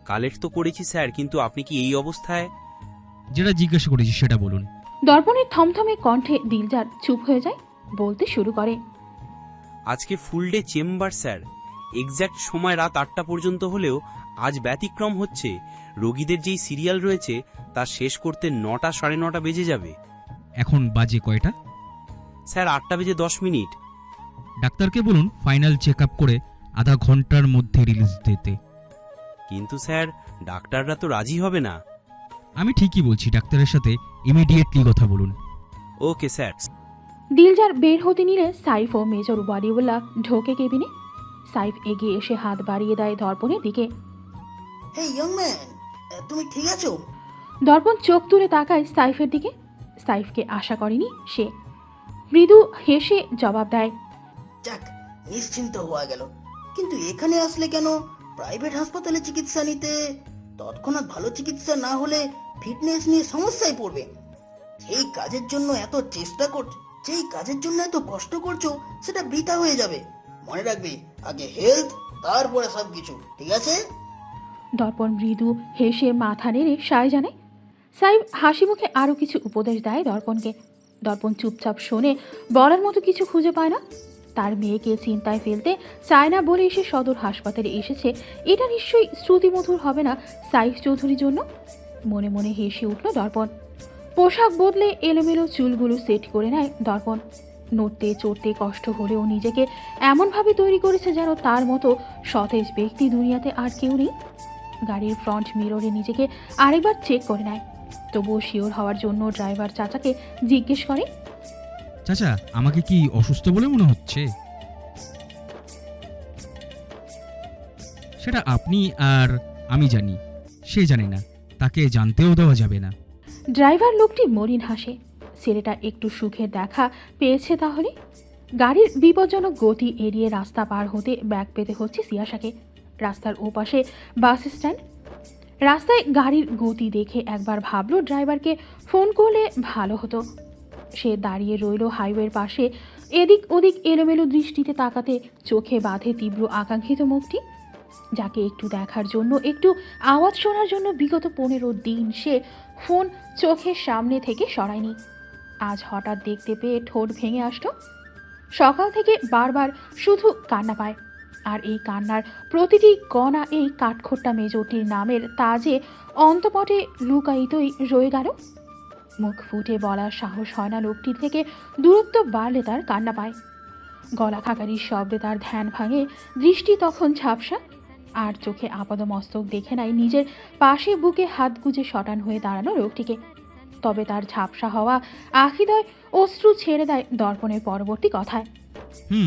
কালেক্ট তো করেছি স্যার, কিন্তু আপনি কি এই অবস্থায়? যেটা জিজ্ঞাসা করেছি সেটা বলুন। দর্পণের থমথমে কণ্ঠে দিলজার চুপ হয়ে যায়। বলতে শুরু করে, আজকে ফুল ডে চেম্বার স্যার, এক্স্যাক্ট সময় রাত 8টা পর্যন্ত হলেও আজ ব্যতিক্রম হচ্ছে। রোগীদের যেই সিরিয়াল রয়েছে তা শেষ করতে 9টা 9:30 বেজে যাবে। এখন বাজে কয়টা? স্যার 8টা বেজে 10 মিনিট। ডাক্তারকে বলুন ফাইনাল চেক আপ করে আধা ঘন্টার মধ্যে রিলিজ দিতে। কিন্তু স্যার ডাক্তাররা তো রাজি হবে না। আমি ঠিকই বলছি, ডাক্তারের সাথে ইমিডিয়েটলি কথা বলুন। Okay sir. দিলজার বের হতে নিলে সাইফ ও মেজর ওয়ালিউল্লাহ ঢোকে কেবিনে। সাইফ এগিয়ে এসে হাত বাড়িয়ে দেয় দর্পণের দিকে। হে ইয়ং ম্যান, তুমি ঠিক আছো? দর্পণ চোখ তুলে তাকায় সাইফের দিকে। সাইফকে আশা করেনি সে। মৃদু হেসে জবাব দেয়, যাক, নিশ্চিন্ত হওয়া গেল। কিন্তু এখানে আসলে কেন? প্রাইভেট হাসপাতালে চিকিৎসা নিতে তৎক্ষণাৎ ভালো চিকিৎসা না হলে ফিটনেস নিয়ে সমস্যায় পড়বে। যেই কাজের জন্য এত চেষ্টা করছো, যেই কাজের জন্য এত কষ্ট করছো, সেটা বৃথা হয়ে যাবে। মনে রাখবে, আগে হেলথ, তারপরে সব কিছু, ঠিক আছে? দর্পণ মৃদু হেসে মাথা নেড়ে সায় জানায়। সাইফ হাসি মুখে আরও কিছু উপদেশ দেয় দর্পণকে। দর্পণ চুপচাপ শোনে, বলার মতো কিছু খুঁজে পায় না। তার মেয়েকে চিন্তায় ফেলতে চায় না বলে সে সদর হাসপাতালে এসেছে, এটা নিশ্চয়ই শ্রুতিমধুর হবে না সাইফ চৌধুরীর জন্য। মনে মনে হেসে উঠল দর্পণ। পোশাক বদলে এলোমেলো চুলগুলো সেট করে নেয় দর্পণ। নড়তে চড়তে কষ্ট হলেও নিজেকে এমনভাবে তৈরি করেছে যেন তার মতো সতেজ ব্যক্তি দুনিয়াতে আর কেউ নেই। গাড়ির ফ্রন্ট মিররে নিজেকে আরেকবার চেক করে নেয়। তবুও শিওর হওয়ার জন্য ড্রাইভার চাচাকে জিজ্ঞেস করে, চাচা, আমাকে কি অসুস্থ বলে মনে হচ্ছে? সেটা আপনি আর আমি জানি, সে জানে না, তাকে জানতেও দেওয়া যাবে না। ড্রাইভার লোকটি মলিন হাসে। ছেলেটা একটু সুখে দেখা পেয়েছে তাহলে। গাড়ির বিপজ্জনক গতি এড়িয়ে রাস্তা পার হতে ব্যাগ পেতে হচ্ছে সিয়াশাকে। রাস্তার ওপাশে বাস স্ট্যান্ড। রাস্তায় গাড়ির গতি দেখে একবার ভাবলো ড্রাইভারকে ফোন করলে ভালো হতো। সে দাঁড়িয়ে রইল হাইওয়ের পাশে, এদিক ওদিক এলোমেলো দৃষ্টিতে তাকাতে চোখে বাঁধে তীব্র আকাঙ্ক্ষিত মুখটি, যাকে একটু দেখার জন্য, একটু আওয়াজ শোনার জন্য বিগত 15 দিন সে ফোন চোখের সামনে থেকে সরায়নি। আজ হঠাৎ দেখতে পেয়ে ঠোঁট ভেঙে আসলো। সকাল থেকে বারবার শুধু কান্না পায়, আর এই কান্নার প্রতিটি কণা এই কাঠখোট্টা মেজটির নামের তাজে অন্তপটে লুকায়িতই রয়ে গেল। মুখ ফুটে বলার সাহস হয় না লোকটির থেকে, দূরত্ব বাড়লে তার কান্না পায়। গলা খাকারির শব্দে তার ধ্যান ভাঙে, দৃষ্টি তখন ঝাপসা, আর চোখে আপাদমস্তক দেখে নাই নিজের পাশে বুকে হাত গুজে শটান হয়ে দাঁড়ানো লোকটিকে। তবে তার ঝাপসা হওয়া আখিদয় অশ্রু ছেড়ে দেয় দর্পণের পরবর্তী কথায়।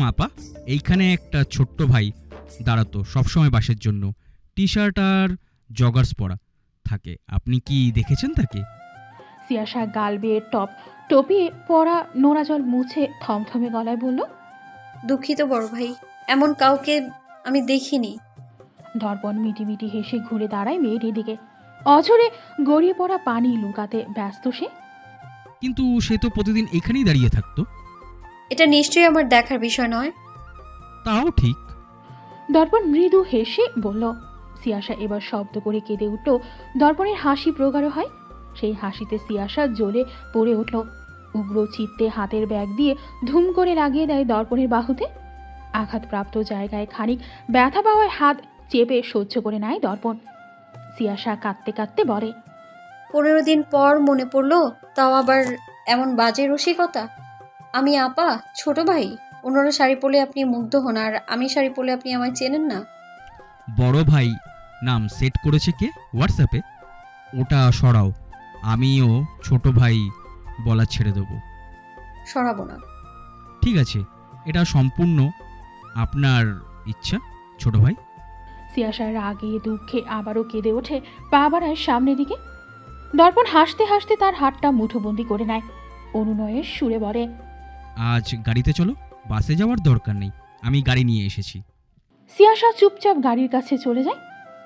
আপা, এইখানে একটা ছোট্ট ভাই দাঁড়াতো সবসময় বাসের জন্য, টি শার্ট আর জগার্স পরা থাকে, আপনি কি দেখেছেন তাকে? সিয়াশা গাল বেয়ে টপিয়ে পড়া নোনা জল মুছে থমথমে গলায় বলল, দুঃখিত বড় ভাই, এমন কাউকে আমি দেখিনি। দর্পণ মিটিমিটি হেসে ঘুরে দাঁড়ায় মেয়েটির দিকে। অঝরে গড়িয়ে পড়া পানি লুকাতে ব্যস্ত সে। কিন্তু সে তো প্রতিদিন এখানেই দাঁড়িয়ে থাকতো। এটা নিশ্চয়ই আমার দেখার বিষয় নয়। তাও ঠিক। দর্পণ মৃদু হেসে বলল। সিয়াশা এবার শব্দ করে কেঁদে উঠল। দর্পণের হাসি প্রগাঢ় হয়। সেই হাসিতে সিয়াশা জ্বলে পড়ে উঠল। উগ্র চিত্তে হাতের ব্যাগ দিয়ে ধুম করে লাগিয়ে দেয় দর্পণের বাহুতে। আঘাতপ্রাপ্ত জায়গায় খানিক ব্যথা পাওয়ায় হাত চেপে সহ্য করে নেয় দর্পণ। সিয়াশা কাঁদতে কাঁদতে বলে, 15 দিন পর মনে পড়লো, তাও আবার এমন বাজে রসিকতা। আমি আপা, ছোট ভাই? অন্যরা শাড়ি পরলে আপনি মুগ্ধ হন, আর আমি শাড়ি পরলে আপনি আমায় চেনেন না? বড় ভাই নাম সেট করেছে কে হোয়াটসঅ্যাপে? ওটা সরাও। আমিও ছোট ভাই বলা ছেড়ে দেবো। সরাবো না। ঠিক আছে, এটা সম্পূর্ণ আপনার ইচ্ছা ছোট ভাই। সিয়াশা রাগে দুঃখে আবারও কেঁদে ওঠে, পা বাড়ায় সামনের দিকে। দর্পণ হাসতে হাসতে তার হাতটা মুঠোবন্দি করে নেয়, অনুনয়ের সুরে বলে, আজ গাড়িতে চলো, বাসে যাওয়ার দরকার নেই, আমি গাড়ি নিয়ে এসেছি। সিয়াশা চুপচাপ গাড়ির কাছে চলে যায়।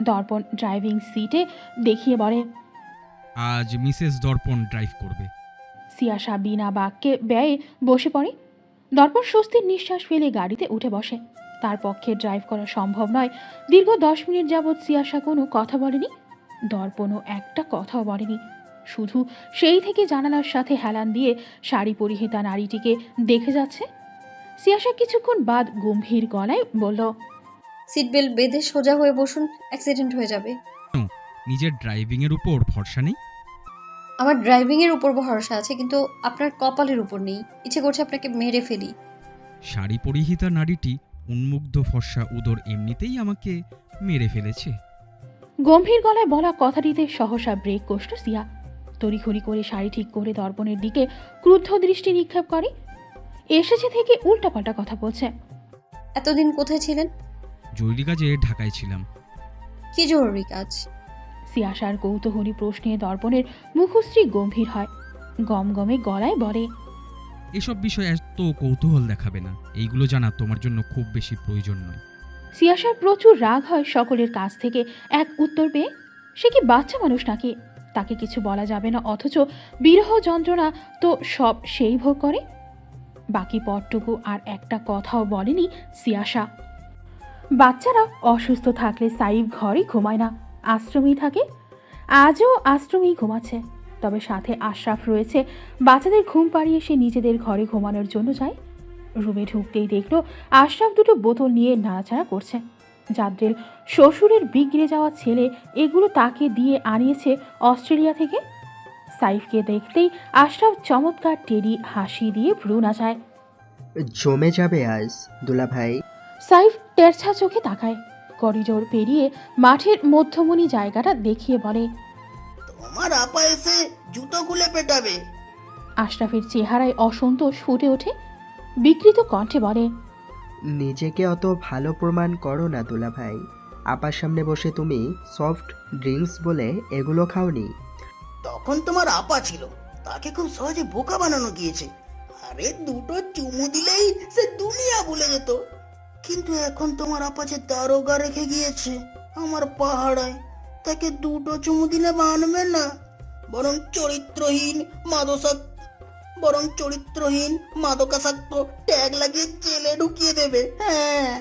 দর্পণ ড্রাইভিং সিটে দেখিয়ে বলে, আজ মিসেস দর্পণ ড্রাইভ করবে। সিয়াশা বিনা বাক্যে ব্যয়ে বসে পড়ে। দর্পণ স্বস্তির নিঃশ্বাস ফেলে গাড়িতে উঠে বসে। তার পক্ষে ড্রাইভ করা সম্ভব নয়। দীর্ঘ 10 মিনিট যাবৎ সিয়াশা কোনো কথা বলেনি, দর্পণও একটা কথাও বলেনি। শুধু সেই থেকে জানালার সাথে হেলান দিয়ে শাড়ি পরিহিতা নারীটিকে দেখে যাচ্ছে। সিয়াশা কিছুক্ষণ বাদ গম্ভীর গলায় বলল, সিট বেল্ট বেঁধে সোজা হয়ে বসুন, অ্যাক্সিডেন্ট হয়ে যাবে। নিজের ড্রাইভিংয়ের উপর ভরসা নেই? আমার ড্রাইভিংয়ের উপর ভরসা আছে, কিন্তু আপনার কপালের উপর নেই। ইচ্ছে করছে আপনাকে মেরে ফেলি। শাড়ি পরিহিতা নারীটি উন্মুগ্ধ ফর্সা উদর এমনিতেই আমাকে মেরে ফেলেছে। গম্ভীর গলায় বলা কথাটিতে সহসা ব্রেক কষল সিয়া। তড়িঘড়ি করে শাড়ি ঠিক করে দর্পণের দিকে ক্রুদ্ধ দৃষ্টি নিক্ষেপ করে। এসেছে থেকে উল্টাপাল্টা কথা বলছে। এতদিন কোথায় ছিলেন? জরুরি কাজে ঢাকায় ছিলাম। কি জরুরি কাজ? সিয়াশার কৌতূহলী প্রশ্নে দর্পণের মুখশ্রী গম্ভীর হয়, গমগমে গলায় বলে, এসব বিষয়ে এত কৌতূহল দেখাবে না, এইগুলো জানা তোমার জন্য খুব বেশি প্রয়োজন নয়। সিয়াশার প্রচুর রাগ হয় সকলের কাছ থেকে এক উত্তর পেয়ে। সে কি বাচ্চা মানুষ নাকি? তাকে কিছু বলা যাবে না, অথচ বিরহ যন্ত্রণা তো সব সেই ভোগ করে। বাকি পথটুকু আর একটা কথাও বলেনি সিয়াশা। বাচ্চারা অসুস্থ থাকলে সাইফ ঘরে ঘুমায় না, আশ্রমেই থাকে। আজও আশ্রমেই ঘুমাচ্ছে, তবে সাথে আশরাফ রয়েছে। বাচ্চাদের ঘুম পাড়িয়ে সে নিজেদের ঘরে ঘুমানোর জন্য যায়। রুমে ঢুকতেই দেখলো আশরাফ দুটো বোতল নিয়ে নাড়াচাড়া করছে। জাদ্রেল শ্বশুরের বিগড়ে যাওয়া ছেলে এগুলো তাকে দিয়ে আনিয়েছে অস্ট্রেলিয়া থেকে। সাইফকে দেখতেই আশরাফ চমৎকার টেরি হাসি দিয়ে ভ্রু নাচায়। জমে যাবে আজ দুলাভাই। সাইফ তেরছা চোখে তাকায়, করিডোর পেরিয়ে মাঠের মধ্যমণি জায়গাটা দেখিয়ে বলে, তোমার আপা এসে জুতো খুলে পেটাবে। আশরাফের চেহারায় অসন্তোষ ফুটে ওঠে, বিকৃত কণ্ঠে বলে, নিজেকে অত ভালো প্রমাণ করো না দুলাভাই। আপার সামনে বসে তুমি সফট ড্রিঙ্কস বলে এগুলো খাওনি। তখন তোমার আপা ছিল, তাকে খুব সহজে বোকা বানানো গিয়েছে। আরে দুটো চুমু দিলেই সে দুনিয়া ভুলে যেত। কিন্তু এখন তোমার আপা যে দারোগা রেখে গিয়েছে আমার পাহাড়ায়, তাকে দুটো চুমু দিলে মানবে না, বরং চরিত্রহীন মাদকাসক্ত ট্যাগ লাগিয়ে জেলে ঢুকিয়ে দেবে। হ্যাঁ,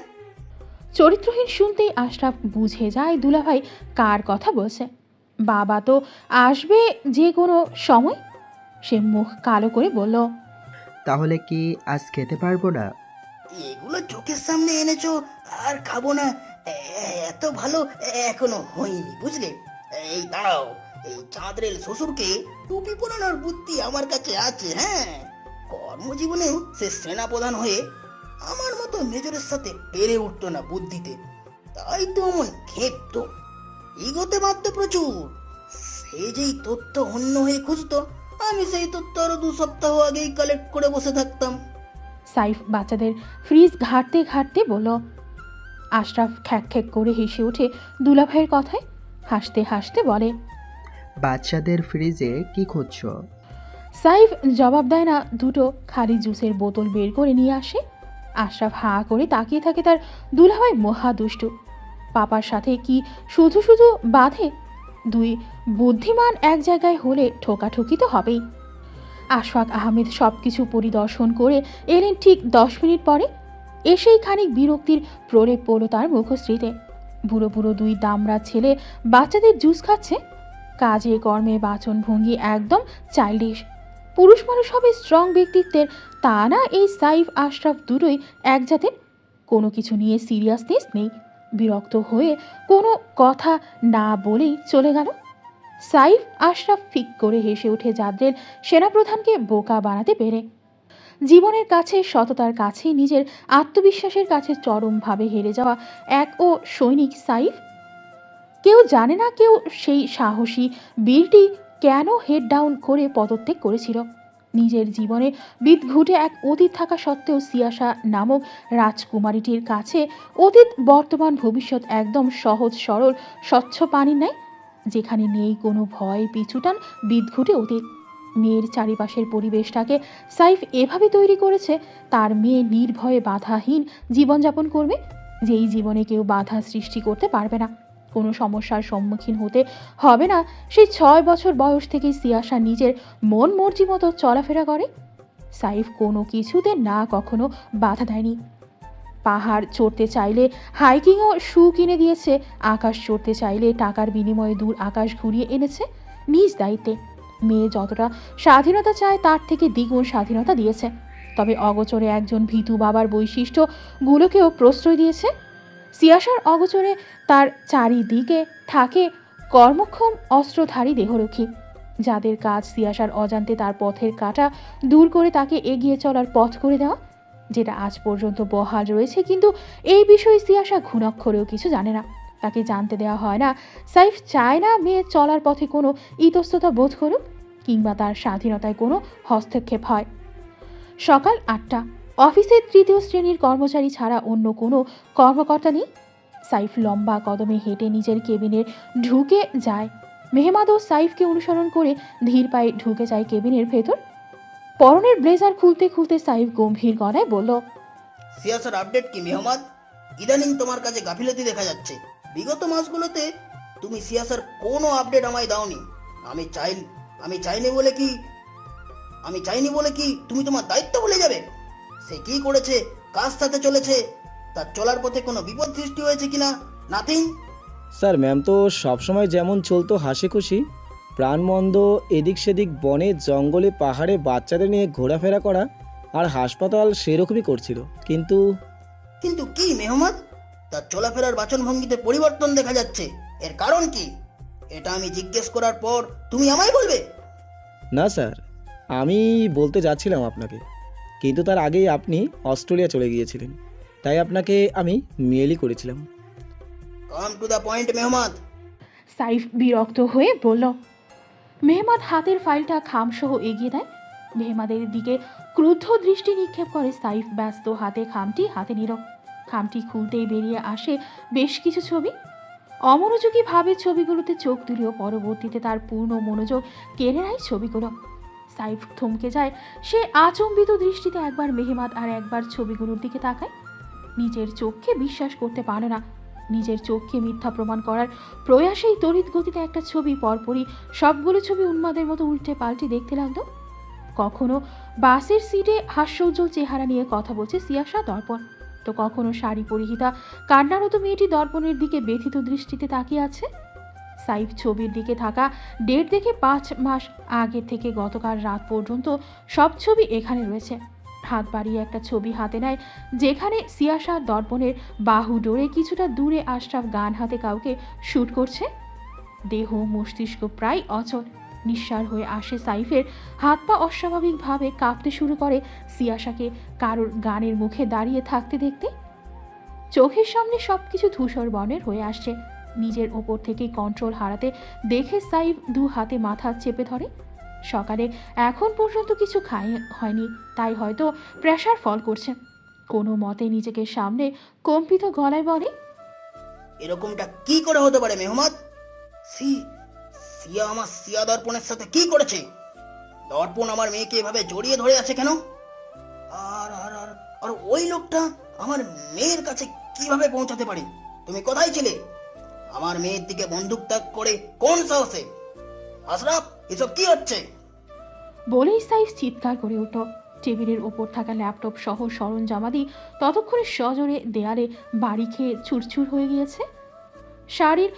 চরিত্রহীন শুনতেই আশরাফ বুঝে যায় দুলাভাই কার কথা বলছে। বাবা তো আসবে যে কোনো সময়। সে মুখ কালো করে বলল, তাহলে কি আজ খেতে পারবো না? এগুলো চোখের সামনে এনেছো আর খাবো না, এত ভালো এখনো হয়নি, বুঝলে? এই দাঁড়াও, এই চাঁদরেল শ্বশুরকে টুপি পরানোর বুদ্ধি আমার কাছে আছে। হ্যাঁ, কর্মজীবনেও সে সেনাপ্রধান হয়ে আমার মতো মেজরের সাথে পেরে উঠতো না বুদ্ধিতে, তাই তো এমন ক্ষেপ্ত। ইগোতে মারতো প্রচুর। সে যেই তথ্য অন্য হয়ে খুঁজতো, আমি সেই তথ্য আরো 2 সপ্তাহ আগেই কালেক্ট করে বসে থাকতাম। সাইফ বাচ্চাদের ফ্রিজ ঘাঁটতে ঘাঁটতে বলল। আশরাফ খ্যাক খ্যাক করে হেসে ওঠে দুলাভাইয়ের কথায়, হাসতে হাসতে বলে, বাচ্চাদের ফ্রিজে কি খুঁজছো? সাইফ জবাব দেয় না, দুটো খালি জুসের বোতল বের করে নিয়ে আসে। আশরাফ হাঁ করে তাকিয়ে থাকে। তার দুলাভাই মহা দুষ্টু, পাপার সাথে কি শুধু শুধু বাঁধে। দুই বুদ্ধিমান এক জায়গায় হলে ঠোকাঠুকি তো হবেই। আশফাক আহমেদ সব কিছু পরিদর্শন করে এলেন ঠিক 10 মিনিট পরে। এসেই খানিক বিরক্তির প্রলেপ পড়ল তার মুখশ্রীতে। বুড়ো বুড়ো 2 দামড়া ছেলে বাচ্চাদের জুস খাচ্ছে। কাজে কর্মে বাচন ভঙ্গি একদম চাইল্ডিশ। পুরুষ মানুষ হবে স্ট্রং ব্যক্তিত্বের, তা না এই সাইফ আশরাফ দুটোই এক জাতের। কোনো কিছু নিয়ে সিরিয়াসনেস নেই। বিরক্ত হয়ে কোনো কথা না বলেই চলে গেল। সাইফ আশরাফ ফিক করে হেসে উঠে জাদ্রেল সেনাপ্রধানকে বোকা বানাতে পেরে। জীবনের কাছে, সততার কাছে, নিজের আত্মবিশ্বাসের কাছে চরমভাবে হেরে যাওয়া এক ও সৈনিক সাইফ। কেউ জানে না কেউ সেই সাহসী বীরটি কেন হেড ডাউন করে পদত্যাগ করেছিল। নিজের জীবনে বিদঘুটে এক অতীত থাকা সত্ত্বেও সিয়াসা নামক রাজকুমারীটির কাছে অতীত, বর্তমান, ভবিষ্যৎ একদম সহজ সরল স্বচ্ছ পানির ন্যায়, যেখানে নেই কোনো ভয় পিছুটান, বিদঘুটে অতীত। মেয়ের চারিপাশের পরিবেশটাকে সাইফ এভাবে তৈরি করেছে তার মেয়ে নির্ভয়ে বাধাহীন জীবনযাপন করবে, যেই জীবনে কেউ বাধা সৃষ্টি করতে পারবে না, কোনো সমস্যার সম্মুখীন হতে হবে না। সেই 6 বছর বয়স থেকেই সিয়াসা নিজের মন মর্জি মতো চলাফেরা করে। সাইফ কোনো কিছুতে না কখনো বাধা দেয়নি। পাহাড় চড়তে চাইলে হাইকিংও শু কিনে দিয়েছে, আকাশ চড়তে চাইলে টাকার বিনিময়ে দূর আকাশ ঘুরিয়ে এনেছে নিজ দায়িত্বে। মেয়ে যতটা স্বাধীনতা চায় তার থেকে দ্বিগুণ স্বাধীনতা দিয়েছে, তবে অগোচরে একজন ভীতু বাবার বৈশিষ্ট্যগুলোকেও প্রশ্রয় দিয়েছে। সিয়াসার অগোচরে তার চারিদিকে থাকে কর্মক্ষম অস্ত্রধারী দেহরক্ষী, যাদের কাজ সিয়াসার অজান্তে তার পথের কাঁটা দূর করে তাকে এগিয়ে চলার পথ করে দেওয়া, যেটা আজ পর্যন্ত বহাল রয়েছে। কিন্তু এই বিষয়ে সিয়াসা ঘুণাক্ষরেও কিছু জানে না, তাকে জানতে দেওয়া হয় না। সাইফ চায় না মেয়ে চলার পথে কোনো ইতস্ততা বোধ করুক কিংবা তার স্বাধীনতায় কোনো হস্তক্ষেপ হয়। সকাল 8টা। অফিসের 3য় শ্রেণীর কর্মচারী ছাড়া অন্য কোনো কর্মকর্তা নেই। সাইফ লম্বা কদমে হেঁটে নিজের কেবিনে ঢুকে যায়। মেহমাদও সাইফকে অনুসরণ করে ধীর পায়ে ঢুকে যায় কেবিনের ভেতর। পরনের ব্লেজার খুলতে খুলতে সাইফ গম্ভীর গলায় বলল, সিয়াসার আপডেট কি মেহমাদ? ইদানিং তোমার কাছে গাফিলতি দেখা যাচ্ছে। বিগত মাসগুলোতে তুমি সিয়াসার কোনো আপডেট আমায় দাওনি। আমি চাইনি বলে কি তুমি তোমার দায়িত্ব ভুলে যাবে? সে কি করেছে, কার সাথে চলেছে, তার চলার পথে কোনো বিপদ সৃষ্টি হয়েছে কিনা? নাথিং। স্যার, ম্যাম তো সবসময় যেমন চলতো হাসি খুশি, প্রাণমন্দ, এদিক সেদিক বনে জঙ্গলে পাহাড়ে বাচ্চাদের নিয়ে ঘোরাফেরা করা, আর হাসপাতাল সেরকমই করছিল। কিন্তু কি মেহমাদ? তার চলাফেরার বাচনভঙ্গিতে পরিবর্তন দেখা যাচ্ছে। এর কারণ কি? এটা আমি জিজ্ঞেস করার পর তুমি আমায় বলবে? না স্যার, আমি বলতে যাচ্ছিলাম আপনাকে, কিন্তু তার আগেই আপনি অস্ট্রেলিয়া চলে গিয়েছিলেন, তাই আপনাকে আমি মেলই করেছিলাম। Come to the point Mehmad. Saif বিরক্ত হয়ে বলল। মেহমাদ হাতের ফাইলটা খামসহ এগিয়ে দেয়। মেহমাদের দিকে ক্রুদ্ধ দৃষ্টি নিক্ষেপ করে সাইফ ব্যস্ত হাতে খামটি হাতে নিল। খামটি খুলতেই বেরিয়ে আসে বেশ কিছু ছবি। অমনোযোগী ভাবে ছবিগুলোতে চোখ তুলেও পরবর্তীতে তার পূর্ণ মনোযোগ কেড়ে নেয় ছবিগুলো। সাইফ থমকে যায়। সে আচম্বিত দৃষ্টিতে একবার মেহমাদ আর একবার ছবিগুলোর দিকে তাকায়। নিজের চোখকে বিশ্বাস করতে পারে না। নিজের চোখকে মিথ্যা প্রমাণ করার প্রয়াসেই তড়িৎ গতিতে একটা ছবি পরপরই সবগুলো ছবি উন্মাদের মতো উল্টে পাল্টে দেখতে লাগলো। কখনো বাসের সিটে হাস্যোজ্জ্বল চেহারা নিয়ে কথা বলছে সিয়াসা দর্পণ, তো কখনো শাড়ি পরিহিতা কান্নারত মেয়েটি দর্পণের দিকে ব্যথিত দৃষ্টিতে তাকিয়ে আছে। সাইফ ছবির দিকে থাকা ডেট দেখে 5 মাস আগে থেকে গতকাল রাত পর্যন্ত সব ছবি এখানে রয়েছে। হাত বাড়িয়ে একটা ছবি হাতে নেয়, যেখানে সিয়াসা দর্পণের বাহু ডোরে কিছুটা দূরে আশরাফ গান হাতে কাউকে শ্যুট করছে। দেহ মস্তিষ্ক প্রায় অচল, নিঃসার হয়ে আসে সাইফের। হাত পা অস্বাভাবিকভাবে কাঁপতে শুরু করে সিয়াসাকে কারোর গানের মুখে দাঁড়িয়ে থাকতে দেখতে। চোখের সামনে সবকিছু ধূসর বর্ণের হয়ে আসছে। নিজের ওপর থেকেই কন্ট্রোল হারাতে দেখে সাইফ 2 হাতে মাথা চেপে ধরে। সকালে এখন পর্যন্ত কিছু হয়নি, তাই হয়তো প্রেশার ফল করছে। কোনো মতে নিজেকে সামনে কম্পিত গলায় বলে, এরকমটা কি করে হতে পারে মেহমাদ? সিয়া দর্পণের সাথে কি করেছে? দর্পণ আমার মেয়েকে এভাবে জড়িয়ে ধরে আছে কেন? আর আর আর আর ওই লোকটা আমার মেয়ের কাছে কিভাবে পৌঁছাতে পারে? তুমি কোথায় ছিলে? আমার মেয়ের দিকে বন্দুক তাক করে কোন সাহসে? আশরাফ, এসব কি হচ্ছে? বলেই সাইফ চিৎকার করে উঠল। টেবিলের ওপর থাকা ল্যাপটপ সহ সরঞ্জামাদি ততক্ষণে সজোরে দেয়ালে বাড়ি খেয়ে চুরচুর হয়ে গিয়েছে। শাড়ির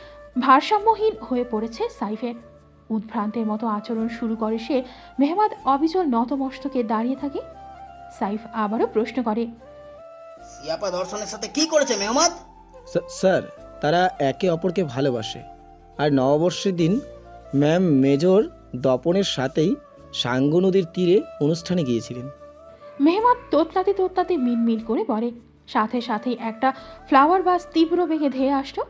ভারসাম্যহীন হয়ে পড়েছে সাইফের। উদ্ভ্রান্তের মতো আচরণ শুরু করে সে। মেহমাদ অবিচল নতমস্তকে দাঁড়িয়ে থাকে। সাইফ আবারও প্রশ্ন করে, সিয়াপা দর্শনের সাথে কি করেছে মেহমাদ? স্যার, তারা একে অপরকে ভালোবাসে, আর নববর্ষের দিন ম্যাম মেজর দপনের সাথেই সাঙ্গু নদীর তীরে অনুষ্ঠানে গিয়েছিলেন। মেহমাদ তোতলাতে তোতলাতে মিনমিন করে বলে, সাথে সাথেই একটা ফ্লাওয়ার বাস তীব্র বেগে ধেয়ে আসলো।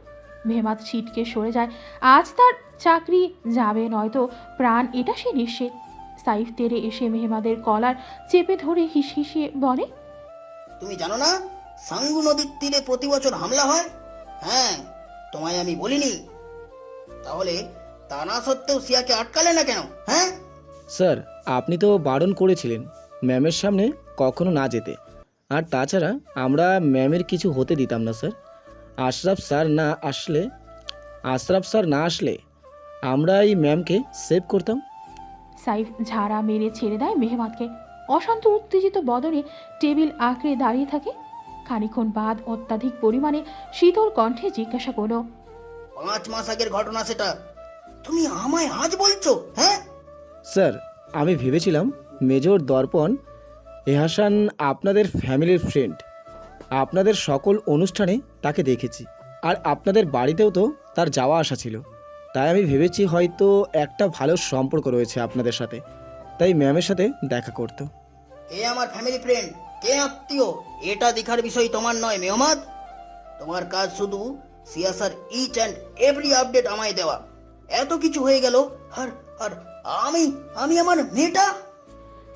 মেহমাদ ছিটকে সরে যায়। আজ তার চাকরি যাবে, নয়তো প্রাণ, এটা সে নিশ্চিত। সাইফ তেড়ে এসে মেহমাদের কলার চেপে ধরে হিসহিসিয়ে বলে, তুমি জানো না সাঙ্গু নদীর তীরে প্রতি বছর হামলা হয়? হ্যাঁ, তোমায় আমি বলিনি? তাহলে তা না সত্ত্বেও সিয়াকে আটকালে না কেন? হ্যাঁ স্যার, আপনি তো বারণ করেছিলেন ম্যামের সামনে কখনো না যেতে। আর তাছাড়া আমরা ম্যামের কিছু হতে দিতাম না স্যার। আশরাফ স্যার না আসলে আমরা এই ম্যামকে সেভ করতাম। সাইফ ঝাড়া মেরে ছেড়ে দেয় মেহমাদকে। অশান্ত উত্তেজিত বদনে টেবিল আঁকড়ে দাঁড়িয়ে থাকে। খানিক্ষণ বাদ অত্যাধিক পরিমাণে শীতল কণ্ঠে জিজ্ঞাসা করলো, 5 মাস আগের ঘটনা সেটা, তুমি আমায় আজ বলছো? হ্যাঁ স্যার, আমি ভেবেছিলাম মেজর দর্পণ এহাসান আপনাদের ফ্যামিলির ফ্রেন্ড। আপনাদের সকল অনুষ্ঠানে তাকে দেখেছি, আর আপনাদের বাড়িতেও তো তার যাওয়া আসা ছিল। তাই আমি ভেবেছি হয়তো একটা ভালো সম্পর্ক রয়েছে আপনাদের সাথে, তাই ম্যামের সাথে দেখা করতো। কে আমার ফ্যামিলি ফ্রেন্ড, কে আত্মীয়, এটা দেখার বিষয় তোমার নয় মেহমাদ। তোমার কাজ শুধু সিয়াসার ইচ অ্যান্ড এভরি আপডেট আমায় দেওয়া। এত কিছু হয়ে গেল, আর আর আমি আমার মেয়েটা।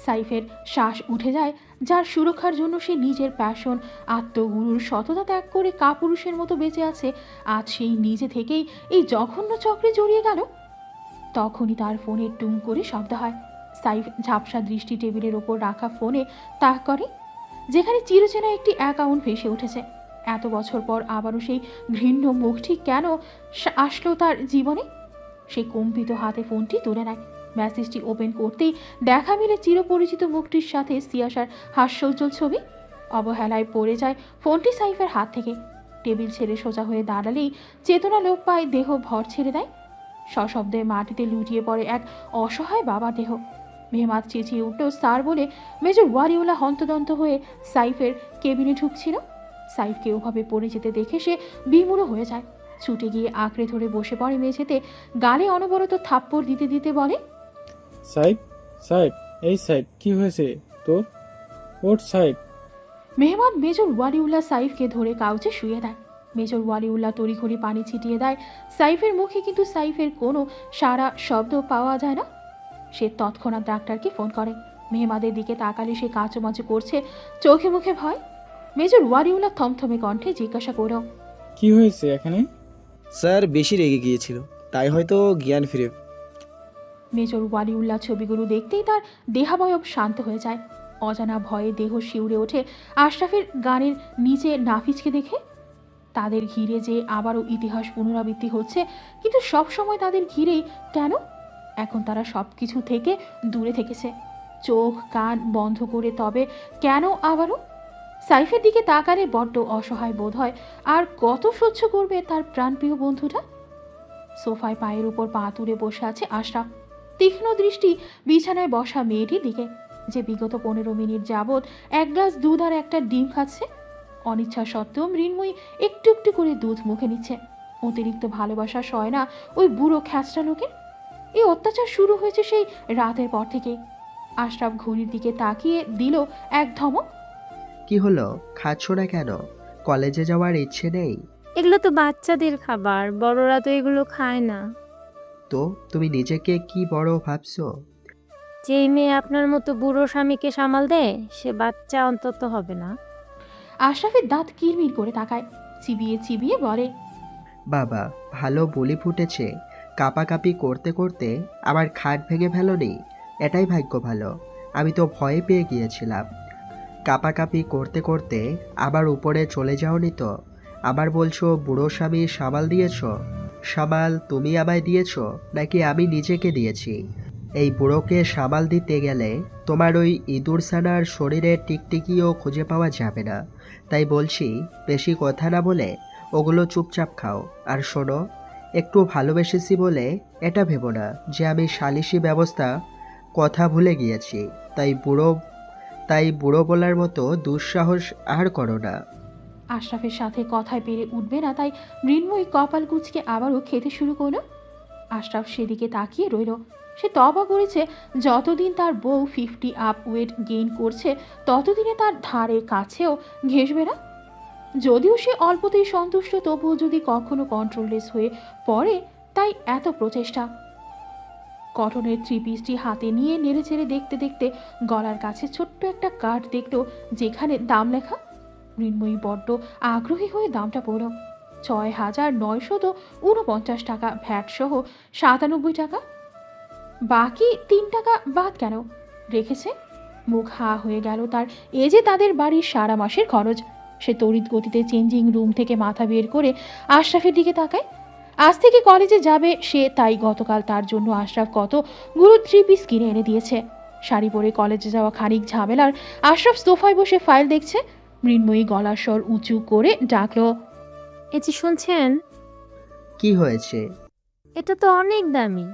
সাইফের শ্বাস উঠে যায়। যার সুরক্ষার জন্য সে নিজের প্যাশন, আত্মগুরুর সততা ত্যাগ করে কাপুরুষের মতো বেঁচে আছে, আজ সেই নিজে থেকেই এই জঘন্য চক্রে জড়িয়ে গেল। তখনই তার ফোনে টুং করে শব্দ হয়। সাইফ ঝাপসা দৃষ্টি টেবিলের ওপর রাখা ফোনে তাক করে, যেখানে চিরচেনা একটি অ্যাকাউন্ট ভেসে উঠেছে। এত বছর পর আবারও সেই ঘৃণ্য মুখটি কেন আসলো তার জীবনে? সে কম্পিত হাতে ফোনটি তুলে নেয়। মেসেজটি ওপেন করতেই দেখা মিলে চিরপরিচিত মুখটির সাথে সিয়াসার হাস্যোজ্জ্বল ছবি। অবহেলায় পড়ে যায় ফোনটি সাইফের হাত থেকে। টেবিল ছেড়ে সোজা হয়ে দাঁড়ালেই চেতনা লোপ পায়, দেহ ভর ছেড়ে দেয়। সশব্দে মাটিতে লুটিয়ে পড়ে এক অসহায় বাবার দেহ। মেহমাদ চেঁচিয়ে উঠল স্যার বলে। মেজর ওয়ারিউল্লাহ হন্তদন্ত হয়ে সাইফের কেবিনে ঢুকছিল। সাইফকে ওভাবে পড়ে যেতে দেখে সে বিমূঢ় হয়ে যায়। ছুটে গিয়ে আঁকড়ে ধরে বসে পড়ে মেঝেতে, গালে অনবরত থাপ্পড় দিতে দিতে বলে, সাইফ, এই সাইফ, কি হয়েছে তোর? ওঠ সাইফ। মেহমাদ মেজর ওয়ালিউল্লাহ সাইফকে ধরে কাউচে শুয়ে দেয়। মেজর ওয়ালিউল্লাহ তড়িঘড়ি পানি ছিটিয়ে দেয় সাইফের মুখে, কিন্তু সাইফের কোনো সারা শব্দ পাওয়া যায় না। সে তৎক্ষণাৎ ডাক্তারকে ফোন করে। মেহমাদের দিকে তাকালে সে কাঁচুমাচু করছে, চোখে মুখে ভয়। মেজর ওয়ালিউল্লাহ থমথমে কণ্ঠে জিজ্ঞাসা করল, কি হয়েছে এখানে? স্যার বেশি রেগে গিয়েছিল, তাই হয়তো জ্ঞান ফিরে। মেজর ওয়ালিউল্লাহ ছবিগুলো দেখতেই তার দেহাবয়ব শান্ত হয়ে যায়। অজানা ভয়ে দেহ শিউরে ওঠে আশরাফের গানের নিচে নাফিজকে দেখে। তাদের ঘিরে যে আবারও ইতিহাস পুনরাবৃত্তি হচ্ছে, কিন্তু সব সময় তাদের ঘিরেই কেন? এখন তারা সব কিছু থেকে দূরে থেকেছে, চোখ কান বন্ধ করে। তবে কেন আবারও? সাইফের দিকে তাকালে বড্ড অসহায় বোধ হয়। আর কত সহ্য করবে তার প্রাণপ্রিয় বন্ধুটা? সোফায় পায়ের উপর পা তুলে বসে আছে আশরাফ, তীক্ষ্ণ দৃষ্টি বিছানায় বসা মেয়েটির দিকে, যে বিগত 15 মিনিট যাবৎ এক গ্লাস দুধ আর একটা ডিম খাচ্ছে। অনিচ্ছা সত্ত্বেও মৃন্ময়ী একটু একটু করে দুধ মুখে নিচ্ছে। অতিরিক্ত ভালোবাসা সয় না ওই বুড়ো খ্যাচটা লোকের। এই অত্যাচার শুরু হয়েছে সেই রাতের পর থেকেই। আশরাফ ঘড়ির দিকে তাকিয়ে দিল এক ধমক। কি হলো, খাচ্ছ না কেন? কলেজে যাওয়ার ইচ্ছে নেই? এগুলো তো বাচ্চাদের খাবার, বড়রা তো এগুলো খায় না। তো তুমি নিজেকে কি বড় ভাবছো? যেই মেয়ে আপনার মতো বুড়ো স্বামীকে সামাল দেয়, সে বাচ্চা অন্তত হবে না। আশরাফের দাঁত কিরমির করে তাকায়, চিবিয়ে চিবিয়ে বলে, বাবা, ভালো বলি ফুটেছে। কাপাকাপি করতে করতে আবার খাট ভেঙে ফেলোনি, এটাই ভাগ্য ভালো। আমি তো ভয়ে পেয়ে গিয়েছিলাম। কাপাকাপি করতে করতে আবার উপরে চলে যাওনি তো? আবার বলছো বুড়ো স্বামী সামাল দিয়েছ। সামাল তুমি আমায় দিয়েছ নাকি আমি নিজেকে দিয়েছি? এই বুড়োকে সামাল দিতে গেলে তোমার ওই ইঁদুরছানার শরীরে টিকটিকিও খুঁজে পাওয়া যাবে না। তাই বলছি, বেশি কথা না বলে ওগুলো চুপচাপ খাও। আর শোনো, একটু ভালোবেসেছি বলে এটা ভেবো না যে আমি সালিশি ব্যবস্থা কথা ভুলে গিয়েছি। তাই বুড়ো বলার মতো দুঃসাহস আর করো না। আশরাফের সাথে কথায় পেরে উঠবে না, তাই মৃন্ময়ী কপাল কুঁচকে আবারও খেতে শুরু করলো। আশরাফ সেদিকে তাকিয়ে রইল। সে তবা করেছে যতদিন তার বউ 50 আপ ওয়েট গেইন করছে ততদিনে তার ধারে কাছেও ঘেঁষবে না। যদিও সে অল্পতেই সন্তুষ্ট, তবুও যদি কখনো কন্ট্রোললেস হয়ে পড়ে, তাই এত প্রচেষ্টা। কটনের 3 পিসটি হাতে নিয়ে নেড়ে চেড়ে দেখতে দেখতে গলার কাছে ছোট্ট একটা কার্ড দেখল যেখানে দাম লেখা। মৃন্ময়ী বড্ড আগ্রহী হয়ে দামটা পড়ল। 6,949 টাকা, ভ্যাট সহ 97 টাকা। বাকি 3 টাকা বাদ কেন রেখেছে? মুখ হা হয়ে গেল তার। এ যে তাদের বাড়ির সারা মাসের খরচ। সে তড়িৎ গতিতে চেঞ্জিং রুম থেকে মাথা বের করে আশরাফের দিকে তাকায়। আজ থেকে কলেজে যাবে সে, তাই গতকাল তার জন্য আশরাফ কতগুলো 3 পিস কিনে এনে দিয়েছে। শাড়ি পরে কলেজে যাওয়া খানিক ঝামেলার। আশরাফ সোফায় বসে ফাইল দেখছে। মৃন্ময়ী গলার স্বর উঁচু করে ডাকলো, এই যে শুনছেন, কি হয়েছে? এটা তো অনেক দামি।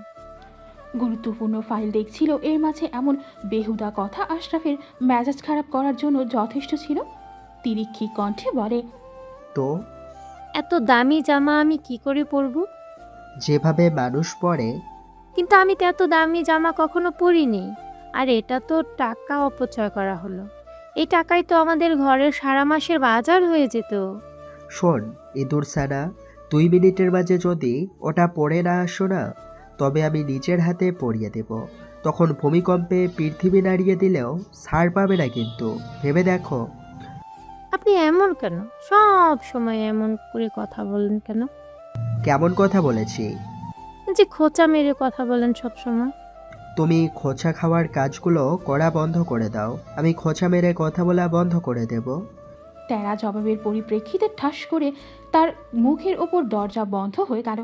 গুরুত্বপূর্ণ ফাইল দেখছিল, এর মাঝে এমন বেহুদা কথা আশরাফের মেজাজ খারাপ করার জন্য যথেষ্ট ছিল। তিরিক্ষি কণ্ঠে বলে, তো এত দামি জামা আমি কি করে পরবো? যেভাবে মানুষ পরে। কিন্তু আমি তো এত দামি জামা কখনো পরিনি। আর এটা তো টাকা অপচয় করা হলো। এই টাকায় তো আমাদের ঘরের সারা মাসের বাজার হয়ে যেত। শোন ইঁদুর সানা, 2 মিনিটের মাঝে যদি ওটা পড়ে না আসো না, তবে আমি নিজের হাতে পড়িয়ে দেব। তখন ভূমিকম্পে পৃথিবী নাড়িয়ে দিলেও ছাড় পাবে না, কিন্তু ভেবে দেখো। আপনি এমন কেন? সব সময় এমন করে কথা বলেন কেন? কেমন কথা বলেছি? যে খোঁচা মেরে কথা বলেন সব সময়। তুমি খোঁচা খাওয়ার কাজগুলো করা বন্ধ করে দাও, আমি খোঁচা মেরে কথা বলা বন্ধ করে দেব। তেরা জবাবের পরিপ্রেক্ষিতে ঠাস করে তার মুখের ওপর দরজা বন্ধ হয়ে গেল।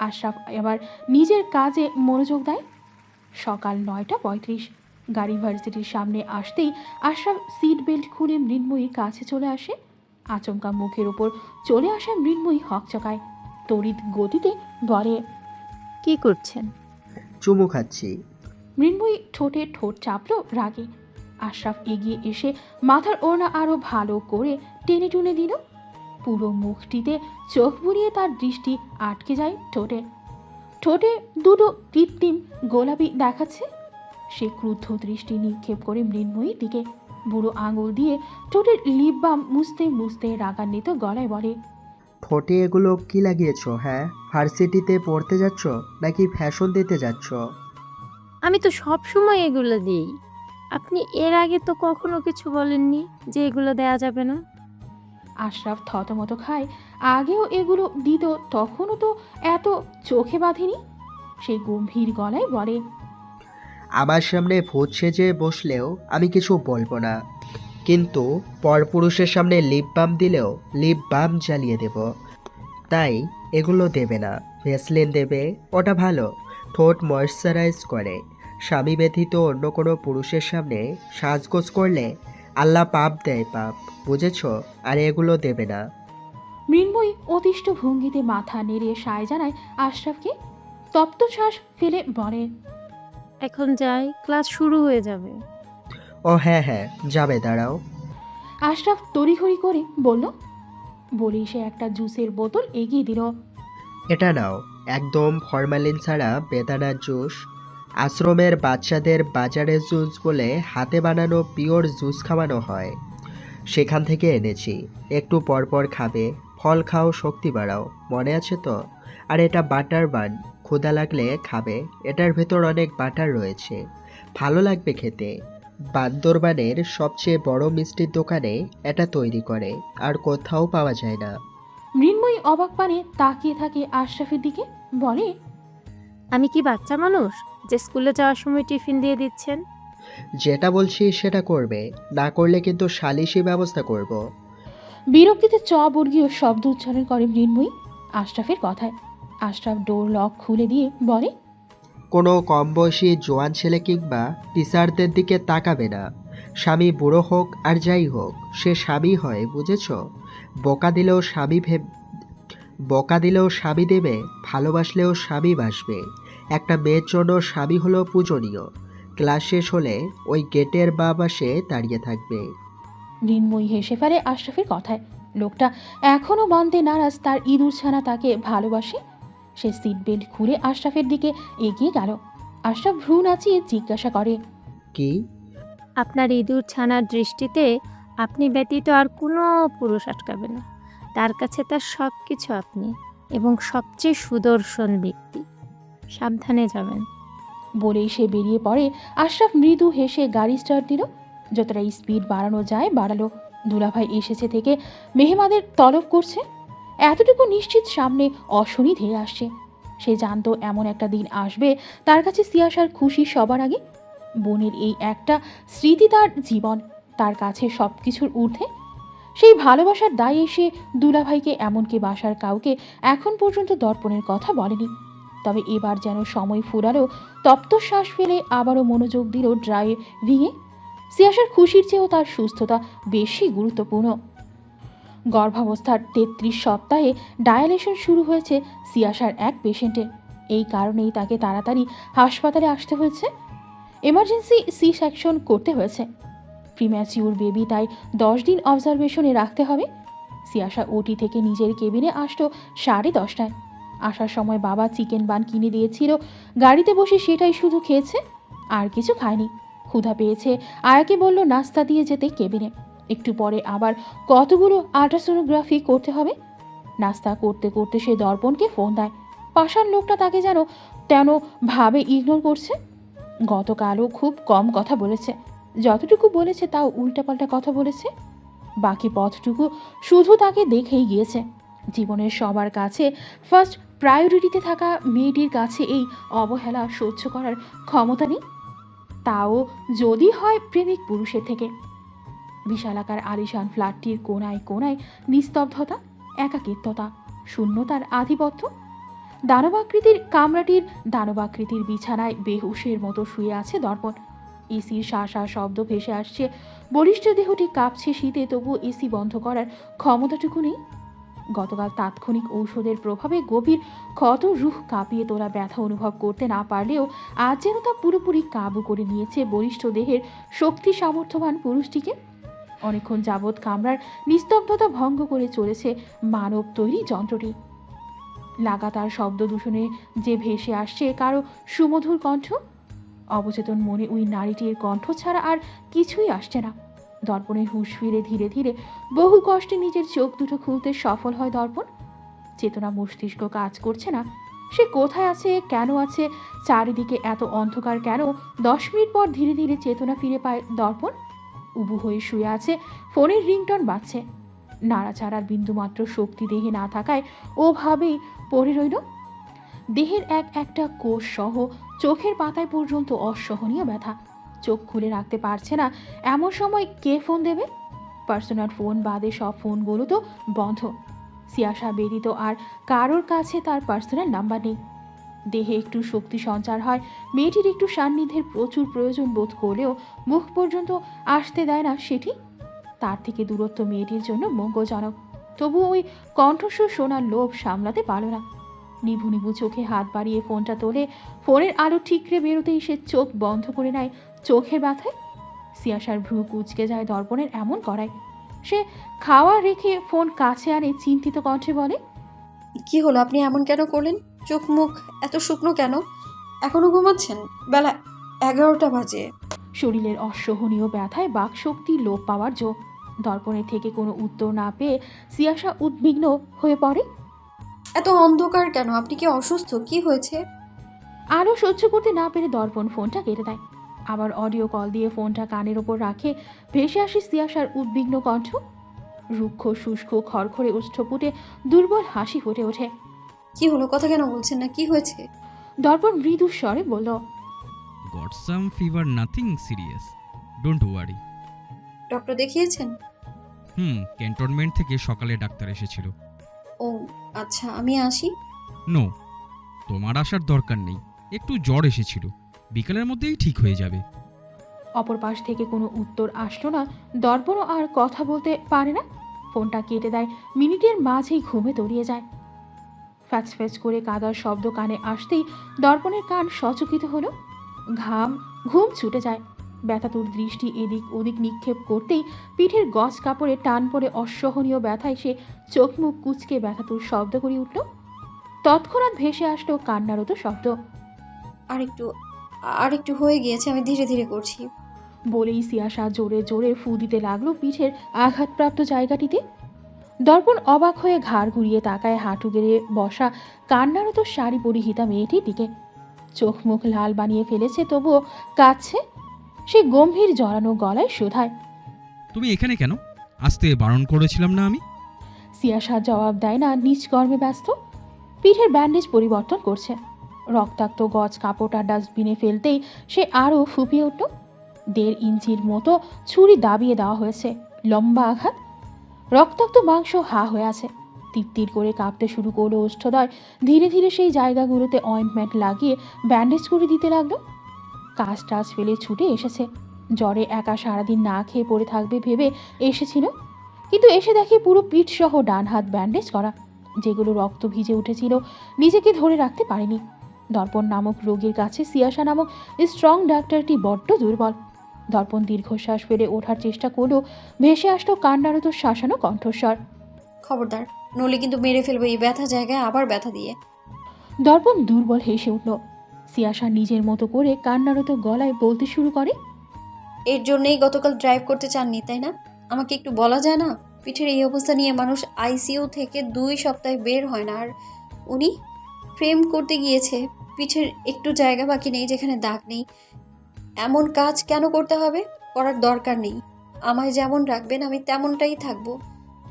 আশরাফ এবার নিজের কাজে মনোযোগ দেয়। সকাল 9:35। গাড়ি ভার্সিটির সামনে আসতেই আশরাফ সিট বেল্ট খুলে মৃন্ময়ীর কাছে চলে আসে। আচমকা মুখের ওপর চলে আসে মৃন্ময়ী হকচকায়। তড়িৎ গতিতে বলে, কি করছেন? চুমু খাচ্ছি। মৃন্ময়ী ঠোঁটে ঠোঁট চাপল রাগে। আশরাফ এগিয়ে এসে মাথার ওড়না আরো ভালো করে টেনে টুনে দিল। পুরো মুখটিতে চোখ বুলিয়ে তার দৃষ্টি আটকে যায় ঠোঁটে। ঠোঁটে দুটো কৃত্রিম গোলাপি দেখাচ্ছে। সে ক্রুদ্ধ দৃষ্টি নিক্ষেপ করে মৃন্ময়ীর দিকে। বুড়ো আঙুল দিয়ে ঠোঁটের লিপ বাম মুছতে মুছতে রাগান্বিত গলায় বলে, ঠোঁটে এগুলো কি লাগিয়েছো? হ্যাঁ, ভার্সিটিতে পড়তে যাচ্ছ নাকি ফ্যাশন দিতে যাচ্ছ? আমি তো সব সময় এগুলো দিই। আপনি এর আগে তো কখনো কিছু বলেননি যে এগুলো দেয়া যাবে না। আশরাফ থতমত খায়। আগেও এগুলো দিত, তখনও তো এত চোখে বাঁধেনি। সে গম্ভীর গলায় বলে, আমার সামনে ভূত সেজে বসলেও আমি কিছু বলবো না, কিন্তু পরপুরুষের সামনে লিপ বাম দিলেও লিপ বাম জ্বালিয়ে দেব। তাই এগুলো দেবে না, ভেসলিন দেবে, ওটা ভালো, ঠোঁট ময়েশ্চারাইজ করে। স্বামী ব্যতীত অন্য কোনো পুরুষের সামনে সাজগোজ করলে আল্লাহ পাপ দেয়, পাপ, বুঝেছো? আর এগুলো দেবে না। মৃন্ময়ী অতিষ্ঠ ভঙ্গিতে মাথা নেড়ে সায় জানায় আশরাফকে। তপ্ত শ্বাস ফেলে বলে, এখন যাই, ক্লাস শুরু হয়ে যাবে। ও হ্যাঁ হ্যাঁ, যাবে, দাঁড়াও। আশরাফ তড়িঘড়ি করে বলল। বলেই সে একটা জুসের বোতল এগিয়ে দিল। এটা নাও, একদম ফরমালিন ছাড়া বেদানার জুস। আশ্রমের বাচ্চাদের বাজারের জুস বলে হাতে বানানো পিওর জুস খাওয়ানো হয়, সেখান থেকে এনেছি। একটু পরপর খাবে, ফল খাও, শক্তি বাড়াও, মনে আছে তো? আর এটা বাটার বান, ক্ষুধা লাগলে খাবে, এটার ভেতর অনেক বাটার রয়েছে, ভালো লাগবে খেতে। বান্দরবানের সবচেয়ে বড় মিষ্টির দোকানে এটা তৈরি করে, আর কোথাও পাওয়া যায় না। মৃন্ময়ী অবাক পানে তাকিয়ে থাকে আশরাফের দিকে, বলে, আমি কি বাচ্চা মানুষ যে স্কুলে যাওয়ার সময় টিফিন দিয়ে দিচ্ছেন? যেটা বলছি সেটা করবে, না করলে কিন্তু সালিশি ব্যবস্থা করব। বিরক্তিতে বর্গীয় শব্দ উচ্চারণ করে মৃন্ময়ী আশরাফের কথায়। আশরাফ ডোর লক খুলে দিয়ে বলে, কোনো কম বয়সী জোয়ান ছেলে কিংবা টিচারদের দিকে তাকাবে না। স্বামী বুড়ো হোক আর যাই হোক, সে স্বামী হয়, বুঝেছ? বকা দিলেও স্বামী দেবে, ভালোবাসলেও স্বামী বাসবে। একটা মেয়ের জন্য স্বামী হলো পূজনীয়। ক্লাস শেষ হলে ওই গেটের বাঁ পাশে দাঁড়িয়ে থাকবে। মৃন্ময়ী হেসে ফেলে আশরাফের কথায়। লোকটা এখনও মানতে নারাজ তার ইঁদুর ছানা তাকে ভালোবাসে। সে সিট বেল্ট খুলে আশরাফের দিকে এগিয়ে গেল। আশরাফ ভ্রু নাচিয়ে জিজ্ঞাসা করে, কি? আপনার ইঁদুর ছানার দৃষ্টিতে আপনি ব্যতীত আর কোনো পুরুষ আটকাবে না। তার কাছে তার সব কিছু আপনি, এবং সবচেয়ে সুদর্শন ব্যক্তি। সাবধানে যাবেন। বলেই সে বেরিয়ে পড়ে। আশরাফ মৃদু হেসে গাড়ি স্টার্ট দিল। যতটা স্পিড বাড়ানো যায় বাড়ালো। দুলাভাই এসেছে থেকে মেহমানের তলব করছে, এতটুকু নিশ্চিত সামনে অশনি ধেয়ে আসছে। সে জানতো এমন একটা দিন আসবে তার কাছে সিয়াসার খুশি সবার আগে। বোনের এই একটা স্মৃতি তার জীবন, তার কাছে সব কিছুর ঊর্ধ্বে। সেই ভালোবাসার দায়ে সে দুলাভাইকে এমনকি বাসার কাউকে এখন পর্যন্ত দর্পণের কথা বলেনি। তবে এবার যেন সময় ফুরালো, তপ্ত শ্বাস ফেলে আবারও মনোযোগ দিল ড্রাইভিংয়ে। সিয়াসার খুশির চেয়েও তার সুস্থতা বেশি গুরুত্বপূর্ণ। গর্ভাবস্থার 33 সপ্তাহে ডায়ালেশন শুরু হয়েছে সিয়াসার এক পেশেন্টের। এই কারণেই তাকে তাড়াতাড়ি হাসপাতালে আসতে হয়েছে। এমার্জেন্সি সি সেকশন করতে হয়েছে। প্রিম্যাচিউর বেবি, তাই 10 দিন অবজারভেশনে রাখতে হবে। সিয়াসা ওটি থেকে নিজের কেবিনে আসলো 10:30টায়। আসার সময় বাবা চিকেন বান কিনে দিয়েছিল, গাড়িতে বসে সেটাই শুধু খেয়েছে, আর কিছু খায়নি। ক্ষুধা পেয়েছে, আয়াকে বলল নাস্তা দিয়ে যেতে কেবিনে। একটু পরে আবার কতগুলো আল্ট্রাসোনোগ্রাফি করতে হবে। নাস্তা করতে করতে সে দর্পণকে ফোন দেয়। পাশার লোকটা তাকে যেন তেন ভাবে ইগনোর করছে। গতকালও খুব কম কথা বলেছে, যতটুকু বলেছে তাও উল্টাপাল্টা কথা বলেছে। বাকি পথটুকু শুধু তাকে দেখেই গিয়েছে। জীবনের সবার কাছে ফার্স্ট প্রায়োরিটিতে থাকা মেয়েটির কাছে এই অবহেলা সহ্য করার ক্ষমতা নেই, তাও যদি হয় প্রেমিক পুরুষের থেকে। বিশালাকার আলিশান ফ্ল্যাটটির কোনায় কোনায় নিস্তব্ধতা, একাকিত্বতা, শূন্যতার আধিপত্য। দানবাকৃতির কামরাটির দানবাকৃতির বিছানায় বেহুশের মতো শুয়ে আছে দর্পণ। এসির শাঁসা শব্দ ভেসে আসছে। বলিষ্ঠ দেহটি কাঁপছে শীতে, তবু এসি বন্ধ করার ক্ষমতাটুকু নেই। গতকাল তাৎক্ষণিক ঔষধের প্রভাবে গভীর ক্ষত রুহ কাঁপিয়ে তোলা ব্যথা অনুভব করতে না পারলেও আজ যেন তা পুরোপুরি কাবু করে নিয়েছে বলিষ্ঠ দেহের শক্তি সামর্থ্যবান পুরুষটিকে। অনেকক্ষণ যাবৎ কামরার নিস্তব্ধতা ভঙ্গ করে চলেছে মানব তৈরি যন্ত্রটি। লাগাতার শব্দ দূষণে যে ভেসে আসছে কারো সুমধুর কণ্ঠ। অবচেতন মনে ওই নারীটির কণ্ঠ ছাড়া আর কিছুই আসছে না। দর্পণের হুঁশ ফিরে ধীরে ধীরে বহু কষ্টে নিজের চোখ দুটো খুলতে সফল হয় দর্পণ। চেতনা মস্তিষ্ক কাজ করছে না। সে কোথায় আছে, কেন আছে, চারিদিকে এত অন্ধকার কেন? 10 মিনিট পর ধীরে ধীরে চেতনা ফিরে পায় দর্পণ। উবু হয়ে শুয়ে আছে, ফোনের রিংটন বাজছে। নাড়াচাড়ার বিন্দুমাত্র শক্তি দেহে না থাকায় ওভাবেই পড়ে রইল। দেহের একটা কোষ সহ চোখের পাতায় পর্যন্ত অসহনীয় ব্যথা। চোখ খুলে রাখতে পারছে না। এমন সময় কে ফোন দেবে? পার্সোনাল ফোন বাদে সব ফোনগুলো তো বন্ধ। সিয়াসা ব্যতীত আর কারোর কাছে তার পার্সোনাল নাম্বার নেই। দেহে একটু শক্তি সঞ্চার হয়। মেয়েটির একটু সান্নিধ্যের প্রচুর প্রয়োজন বোধ করলেও মুখ পর্যন্ত আসতে দেয় না সেটি। তার থেকে দূরত্ব মেয়েটির জন্য মঙ্গলজনক। তবু ওই কণ্ঠস্বর শোনার লোভ সামলাতে পারল না। নিভু নিভু চোখে হাত বাড়িয়ে ফোনটা তোলে। ফোনের আলো ঠিকরে বেরোতেই সে চোখ বন্ধ করে নেয় চোখের ব্যথায়। সিয়াসার ভ্রু কুঁচকে যায় দর্পণের এমন করায়। সে খাওয়া রেখে ফোন কাছে আনে, চিন্তিত কণ্ঠে বলে, কি হলো? আপনি এমন কেন করলেন? চোখ মুখ এত শুকনো কেন? এখনো ঘুমাচ্ছেন? বেলা 11টা বাজে। শরীরের অসহনীয় ব্যথায় বাকশক্তি লোপ পাওয়ার জো। দর্পণের থেকে কোনো উত্তর না পেয়ে সিয়াসা উদ্বিগ্ন হয়ে পড়ে। এত অন্ধকার কেন? আপনি কি অসুস্থ? কি হয়েছে? আলো সহ্য করতে না পেরে দর্পণ ফোনটা কেটে দেয়। আবার অডিও কল দিয়ে ফোনটা কানের ওপর রাখে। ভেসে আসে সিয়াসার উদ্বিগ্ন কণ্ঠ। রুক্ষ শুষ্ক খড়খড়ে ওষ্ঠপুটে দুর্বল হাসি ফুটে ওঠে। কি হলো? কথা কেন বলছেন না? কি হয়েছে? দর্পণ মৃদু স্বরে বলল, got some fever, nothing serious, don't worry. Doctor দেখিয়েছেন? ক্যান্টনমেন্ট থেকে সকালে ডাক্তার এসেছিল। ও আচ্ছা, আমি আসি। নো, তোমার আসার দরকার নেই। একটু জ্বর এসেছিল, বিকালের মধ্যেই ঠিক হয়ে যাবে। অপর পাশ থেকে কোনো উত্তর আসলো না। দর্পণও আর কথা বলতে পারে না। ফোনটা কেটে দেয়। মিনিটের মাঝেই ঘুমে তলিয়ে যায়। ফ্যাচ ফ্যাচ করে কাদার শব্দ কানে আসতেই দর্পণের কান সচকিত হলো। ঘুম ছুটে যায়। ব্যথাতুর দৃষ্টি এদিক ওদিক নিক্ষেপ করতেই পিঠের গজ কাপড়ে টান পড়ে অসহনীয় ব্যথায় সে চোখ মুখ কুচকে ব্যথাতুর শব্দ করে উঠল। তৎক্ষণাৎ ভেসে আসলো কান্নারত শব্দ। আর একটু আর একটু হয়ে গিয়েছে, আমি ধীরে ধীরে করছি। বলেই সিয়াসা জোরে জোরে ফু দিতে লাগলো পিঠের আঘাতপ্রাপ্ত জায়গাটিতে। দর্পণ অবাক হয়ে ঘাড় ঘুরিয়ে তাকায় হাঁটু গেড়ে বসা কান্নারত শাড়ি পরিহিতা মেয়েটির দিকে। চোখ মুখ লাল বানিয়ে ফেলেছে, তবুও কাঁদছে। সে গম্ভীর জড়ানো গলায় শোধায়, তুমি এখানে কেন? আসতে বারণ করেছিলাম না আমি? সিয়াসা জবাব দেয় না, নিজ কর্মে ব্যস্ত। পিঠের ব্যান্ডেজ পরিবর্তন করছে। রক্তাক্ত গজ কাপড়টা ডাস্টবিনে ফেলতেই সে আরও ফুপিয়ে উঠল। 1.5 ইঞ্চির মতো ছুরি দাবিয়ে দেওয়া হয়েছে, লম্বা আঘাত। রক্তাক্ত মাংস হা হয়ে আছে। তীর করে কাঁপতে শুরু করলো ওষ্ঠদয়। ধীরে ধীরে সেই জায়গাগুলোতে অয়েন্টমেন্ট লাগিয়ে ব্যান্ডেজ করে দিতে লাগলো। কাজ টাজ ফেলে ছুটে এসেছে। জ্বরে একা সারাদিন না খেয়ে পড়ে থাকবে ভেবে এসেছিল, কিন্তু এসে দেখে পুরো পিঠ সহ ডান হাত ব্যান্ডেজ করা, যেগুলো রক্ত ভিজে উঠেছিল। নিজেকে ধরে রাখতে পারেনি। দর্পণ নামক রোগীর কাছে সিয়াসা নামক স্ট্রং ডাক্তারটি বড্ড দুর্বল। দর্পণ দীর্ঘশ্বাস ফেলে ওঠার চেষ্টা করলেও ভেসে আসলো কান্নারত শাসানো কণ্ঠস্বর, খবরদার, নলি কিন্তু মেরে ফেলবো এই ব্যথা জায়গায় আবার ব্যথা দিয়ে। দর্পণ দুর্বল হেসে উঠল। সিয়াসা নিজের মতো করে কান্নারত গলায় বলতে শুরু করে, এর জন্যই গতকাল ড্রাইভ করতে চাননি তাই না? আমাকে একটু বলা যায় না? পিঠের এই অবস্থা নিয়ে মানুষ আইসিইউ থেকে 2 সপ্তাহে বের হয় না, আর উনি ফ্রেম করতে গিয়েছে। পিঠের একটু জায়গা বাকি নেই যেখানে দাগ নেই। এমন কাজ কেন করতে হবে? করার দরকার নেই। আমায় যেমন রাখবেন আমি তেমনটাই থাকবো।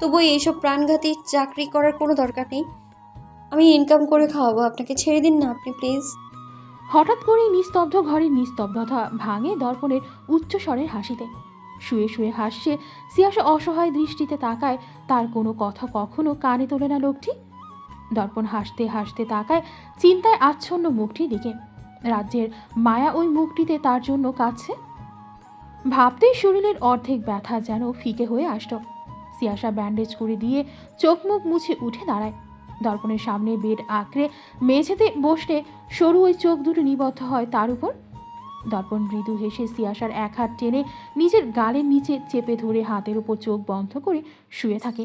তবুও এইসব প্রাণঘাতী চাকরি করার কোনো দরকার নেই। আমি ইনকাম করে খাওয়াবো আপনাকে, ছেড়ে দিন না আপনি প্লিজ। হঠাৎ করেই নিস্তব্ধ ঘরের নিস্তব্ধতা ভাঙে দর্পণের উচ্চস্বরের হাসিতে। শুয়ে শুয়ে হাসছে সিয়াসা, অসহায় দৃষ্টিতে তাকায়। তার কোনো কথা কখনো কানে তোলে না লোকটি। দর্পণ হাসতে হাসতে তাকায় চিন্তায় আচ্ছন্ন মুখটির দিকে। রাজ্যের মায়া ওই মুখটিতে তার জন্য কাঁদছে। ভাবতেই শরীরের অর্ধেক ব্যথা যেন ফিকে হয়ে আসত। সিয়াসা ব্যান্ডেজ করে দিয়ে চোখ মুখ মুছে উঠে দাঁড়ায়। দর্পণের সামনে বেড আঁকড়ে মেঝেতে বসলে সরু ওই চোখ দুটো নিবদ্ধ হয় তার উপর। দর্পণ মৃদু হেসে সিয়াসার এক হাত টেনে নিজের গালের নিচে চেপে ধরে হাতের উপর চোখ বন্ধ করে শুয়ে থাকে।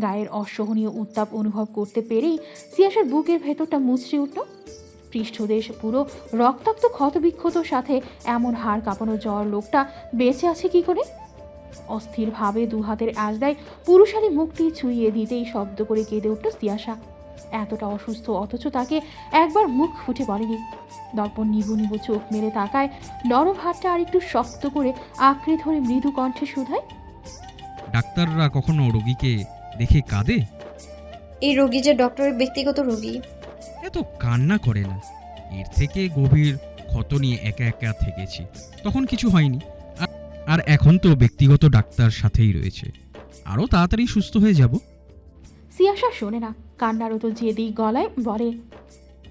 গায়ের অসহনীয় উত্তাপ অনুভব করতে পেরেই সিয়াসার বুকের ভেতরটা মুচড়ে উঠল। পৃষ্ঠদেশ পুরো রক্তাক্ত ক্ষতবিক্ষত, সাথে এমন হাড় কাঁপানো জ্বর লোকটা বেঁচে আছে কি করে? অস্থিরভাবে 2 হাতের আজদায় পুরুষালী মুখটি ছুঁয়ে দিতেই শব্দ করে কেঁদে উঠল সিয়াসা। এতটা অসুস্থ অথচ তাকে একবার মুখ ফুটে বলেনি। দর্পণ নিবু নিবু চোখ মেরে তাকায়। নরম হাতটা আরেকটু শক্ত করে আঁকড়ে ধরে মৃদু কণ্ঠে শুধায়, ডাক্তাররা কখনো রোগীকে দেখে কাঁদে? এই রোগী যে ডক্টরের ব্যক্তিগত রোগী। এত কান্না করে না। এর থেকে গভীর ক্ষত নিয়ে একা একা থেকেছি, তখন কিছু হয়নি। আর এখন তো ব্যক্তিগত ডাক্তার সাথেই রয়েছে, আরও তাড়াতাড়ি সুস্থ হয়ে যাব। সিয়াসা শোনে না, কান্নারত জেদি গলায় বলে,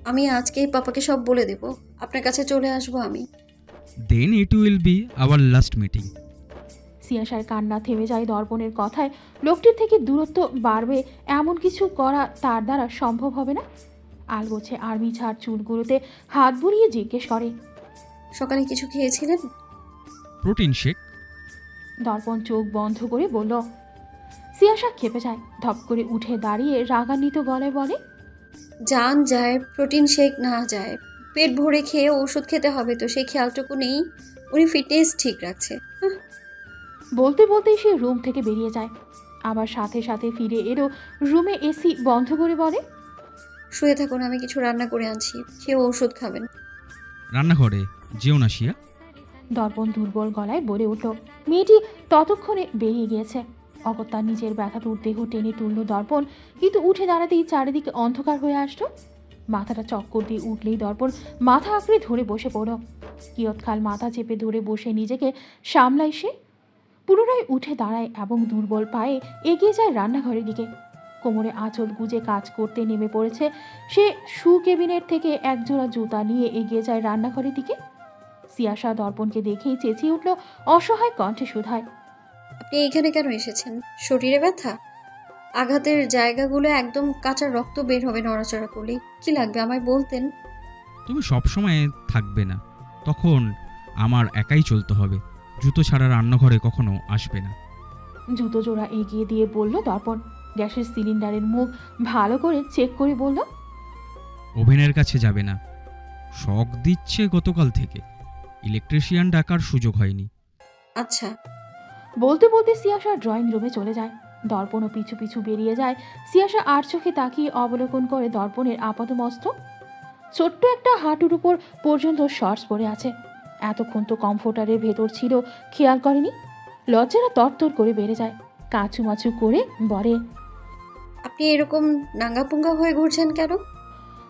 আমি আজকেই পাপাকে সব বলে দেব, আপনার কাছে চলে আসবো আমি। Then it will be our last meeting. সিয়াসার কান্না থেমে যায় দর্পণের কথায়। লোকটির থেকে দূরত্ব বাড়বে এমন কিছু করা তার দ্বারা সম্ভব হবে না। আলগোছে আর্মি ছাড় চুলগুলোতে হাত বুলিয়ে জিজ্ঞেস করে, সকালে কিছু খেয়েছিলেন? Protein shake. দর্পণ চোখ বন্ধ করে বলল। সিয়াসা খেপে যায়। ধপ করে উঠে দাঁড়িয়ে রাগান্বিত গলায় বলে, জান যায় প্রোটিন শেক না যায়, পেট ভরে খেয়ে ওষুধ খেতে হবে তো সেই খেয়ালটুকু নেই। উনি ফিটনেস ঠিক রাখছে। বলতে বলতেই সে রুম থেকে বেরিয়ে যায়। আবার সাথে সাথে ফিরে এলো রুমে এসি বন্ধ করে বলে, শুয়ে থাকুন, আমি কিছু রান্না করে আনছি, খেয়ে ওষুধ খাবেন। রান্নাঘরে যেও না শিয়া। দর্পণ দুর্বল গলায় বলে উঠল। মেয়েটি ততক্ষণে বেরিয়ে গিয়েছে। অগত্যা নিজের ব্যথাতুর দেহ টেনে তুলল দর্পণ, কিন্তু উঠে দাঁড়াতেই চারিদিকে অন্ধকার হয়ে আসলো। মাথাটা চক্কর দিয়ে উঠলেই দর্পণ মাথা আঁকড়ে ধরে বসে পড়ল। কিয়ৎকাল মাথা চেপে ধরে বসে নিজেকে সামলায় সে। পুনরায় উঠে দাঁড়ায় এবং দুর্বল পায়ে এগিয়ে যায় রান্নাঘরের দিকে। কোমরে আঁচল গুজে কাজ করতে নেমে পড়েছে সে। শু কেবিনেট থেকে একজোড়া জুতা নিয়ে এগিয়ে যায় রান্নাঘরের দিকে। সিয়াসা দর্পণকে দেখেই চেঁচিয়ে উঠল অসহায় কণ্ঠে শুধায়, আপনি এখানে কেন এসেছেন? শরীরে ব্যথা? আঘাতের জায়গাগুলো একদম কাঁচা রক্ত বের হবে নড়াচড়া করলে। কি লাগবে আমায় বলতেন। তুমি সব সময় থাকবে না, তখন আমার একাই চলতে হবে। জুতো ছাড়া রান্নাঘরে কখনো আসবে না। জুতো জোড়া এগিয়ে দিয়ে বলল দর্পণ। গ্যাসের সিলিন্ডারের মুখ ভালো করে চেক করে বলল, ওভেনের কাছে যাবে না, শক দিচ্ছে গতকাল থেকে। ইলেকট্রিশিয়ান ডাকার সুযোগ হয়নি। আচ্ছা। বলতে বলতে সিয়াশা ড্রয়িং রুমে চলে যায়। দর্পণও পিছু পিছু বেরিয়ে যায়। সিয়াশা আর চোখে তাকিয়ে অবলোকন করে দর্পণের আপাতমস্তক। ছোট্ট একটা হাঁটুর উপর পর্যন্ত শর্টস পরে আছে। এতক্ষণ তো কমফোর্টারের ভেতর ছিল, খেয়াল করেনি। লজ্জারা তরতর করে বেড়ে যায়। কাচুমাচু করে বলে, আপনি এরকম নাঙ্গাপুঙ্গা হয়ে ঘুরছেন কেন?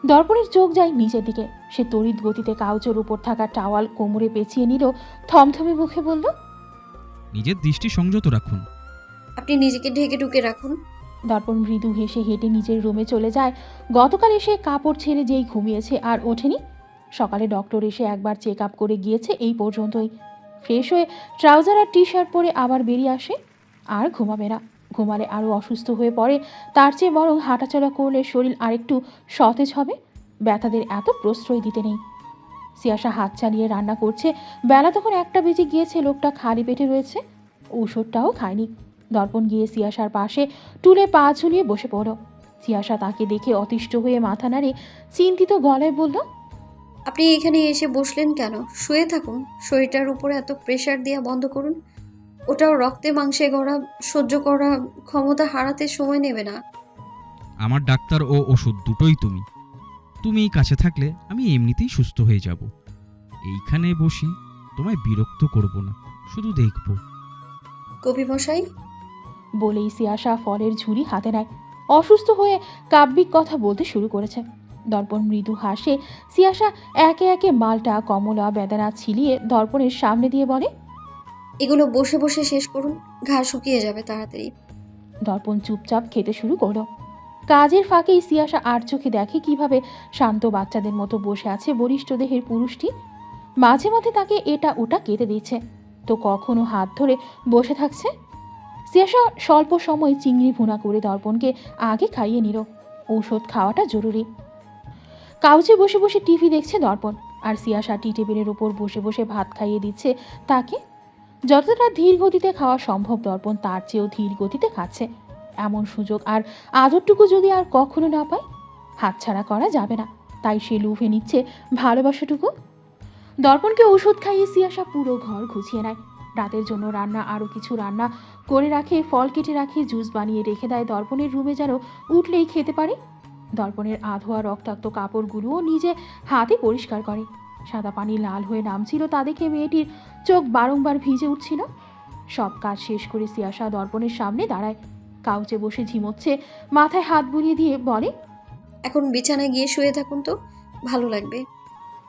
দর্পণের চোখ যায় নিচের দিকে। সে তড়িৎ গতিতে কাউচের উপর থাকা টাওয়াল কোমরে পেঁচিয়ে নিল। থমথমে মুখে বলল, নিজের দৃষ্টি সংযত রাখুন। আপনি নিজেকে ঢেকে ঢুকে রাখুন। দর্পণ মৃদু হেসে হেঁটে নিজের রুমে চলে যায়। গতকাল এসে কাপড় ছেড়ে যেই ঘুমিয়েছে আর ওঠেনি। সকালে ডক্টর এসে একবার চেক আপ করে গিয়েছে, এই পর্যন্তই। ফ্রেশ হয়ে ট্রাউজার আর টি শার্ট পরে আবার বেরিয়ে আসে। আর ঘুমাবে না। ঘুমালে আরও অসুস্থ হয়ে পড়ে। তার চেয়ে বরং হাঁটাচলা করলে শরীর আরেকটু সতেজ হবে। ব্যথাদের এত প্রশ্রয় দিতে নেই। সিয়াশা হাত চালিয়ে রান্না করছে। বেলা তখন 1টা বেজে গিয়েছে। লোকটা খালি পেটে রয়েছে, ঔষধটাও খায়নি। দর্পণ গিয়ে সিয়াশার পাশে টুলে পা ঝুলিয়ে বসে পড়ল। সিয়াশা তাকে দেখে অতিষ্ঠ হয়ে মাথা নাড়ে চিন্তিত গলায় বলল, আপনি এখানে এসে বসলেন কেন? শুয়ে থাকুন। শরীরটার উপরে এত প্রেশার দেওয়া বন্ধ করুন। ওটাও রক্তে মাংসে গড়া, সহ্য করা ক্ষমতা হারাতে সময় নেবে না। আমার ডাক্তার ও ওষুধ দুটোই তুমি। তুমি কাছে থাকলে আমি এমনিতেই সুস্থ হয়ে যাব। এইখানে বসি, তোমায় বিরক্ত করব না, শুধু দেখব। কবি মশাই, বলেই সিয়াশা ফলের ঝুড়ি হাতে নেয়। অসুস্থ হয়ে কাব্যিক কথা বলতে শুরু করেছে। দর্পণ মৃদু হাসে। সিয়াশা একে একে মালটা, কমলা, বেদানা ছিলিয়ে দর্পণের সামনে দিয়ে বলে, এগুলো বসে বসে শেষ করুন, ঘাড় শুকিয়ে যাবে তাড়াতাড়ি। দর্পণ চুপচাপ খেতে শুরু করলো। কাজের ফাঁকেই সিয়াশা আর চোখে দেখে কিভাবে শান্ত বাচ্চাদের মতো বসে আছে বলিষ্ঠ দেহের পুরুষটি। মাঝে মাঝে তাকে এটা ওটা কেটে দিচ্ছে, তো কখনো হাত ধরে বসে থাকছে। সিয়াশা স্বল্প সময় চিংড়ি ভুনা করে দর্পণকে আগে খাইয়ে নিল। ঔষধ খাওয়াটা জরুরি। কাউচে বসে বসে টিভি দেখছে দর্পণ, আর সিয়াশা টি টেবিলের ওপর বসে বসে ভাত খাইয়ে দিচ্ছে তাকে। যতটা ধীর গতিতে খাওয়া সম্ভব দর্পণ তার চেয়েও ধীর গতিতে খাচ্ছে। এমন সুযোগ আর আদরটুকু যদি আর কখনো না পায়, হাতছাড়া করা যাবে না। তাই সে লুফে নিচ্ছে ভালোবাসাটুকু। দর্পণকে ওষুধ খাইয়ে সিয়াশা পুরো ঘর গুছিয়ে নেয়। রাতের জন্য রান্না, আরও কিছু রান্না করে রাখে, ফল কেটে রাখে, জুস বানিয়ে রেখে দেয় দর্পণের রুমে, যেন উঠলেই খেতে পারে। দর্পণের আধোয়া রক্তাক্ত কাপড়গুলোও নিজে হাতে পরিষ্কার করে। সাদা পানি লাল হয়ে নামছিল, তা দেখে মেয়েটির চোখ বারংবার ভিজে উঠছিল। সব কাজ শেষ করে সিয়াশা দর্পণের সামনে দাঁড়ায়। কাউচে বসে ঝিমোচ্ছে, মাথায় হাত বুলিয়ে দিয়ে বলে, এখন বিছানায় গিয়ে শুয়ে থাকুন তো, ভালো লাগবে।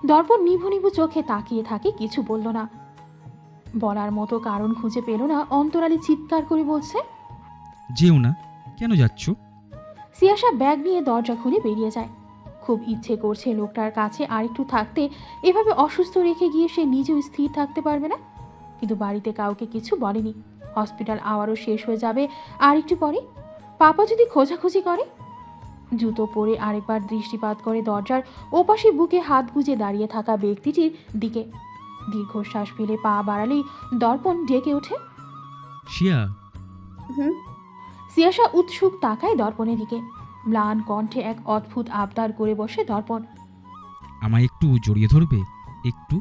দর্পণ নিভু নিভু চোখে তাকিয়ে থাকে, কিছু বলল না। বলার মতো কারণ খুঁজে পেল না। অন্তরালে চিৎকার করে বলছে, যেও না। কেন যাচ্ছ? সিয়াশা ব্যাগ নিয়ে দরজা খুলে বেরিয়ে যায়। খুব ইচ্ছে করছে লোকটার কাছে আরেকটু থাকতে। এভাবে অসুস্থ রেখে গিয়ে সে নিজেও স্থির থাকতে পারবে না। কিন্তু বাড়িতে কাউকে কিছু বলেনি। হসপিটাল আওয়ারও শেষ হয়ে যাবে আর একটু পরে। পাপা যদি খোঁজাখুঁজি করে। জুতো পরে আরেকবার দৃষ্টিপাত করে দরজার ওপাশে বুকে হাত গুজে দাঁড়িয়ে থাকা ব্যক্তিটির দিকে। দীর্ঘশ্বাস ফেলে পা বাড়ালেই দর্পণ ডেকে ওঠে, শিয়া। সিয়াশা উৎসুক তাকায় দর্পণের দিকে। ম্লান কণ্ঠে এক অদ্ভুত আবদার করে বসে দর্পণ। আমায় একটু জড়িয়ে ধরবে? একটু।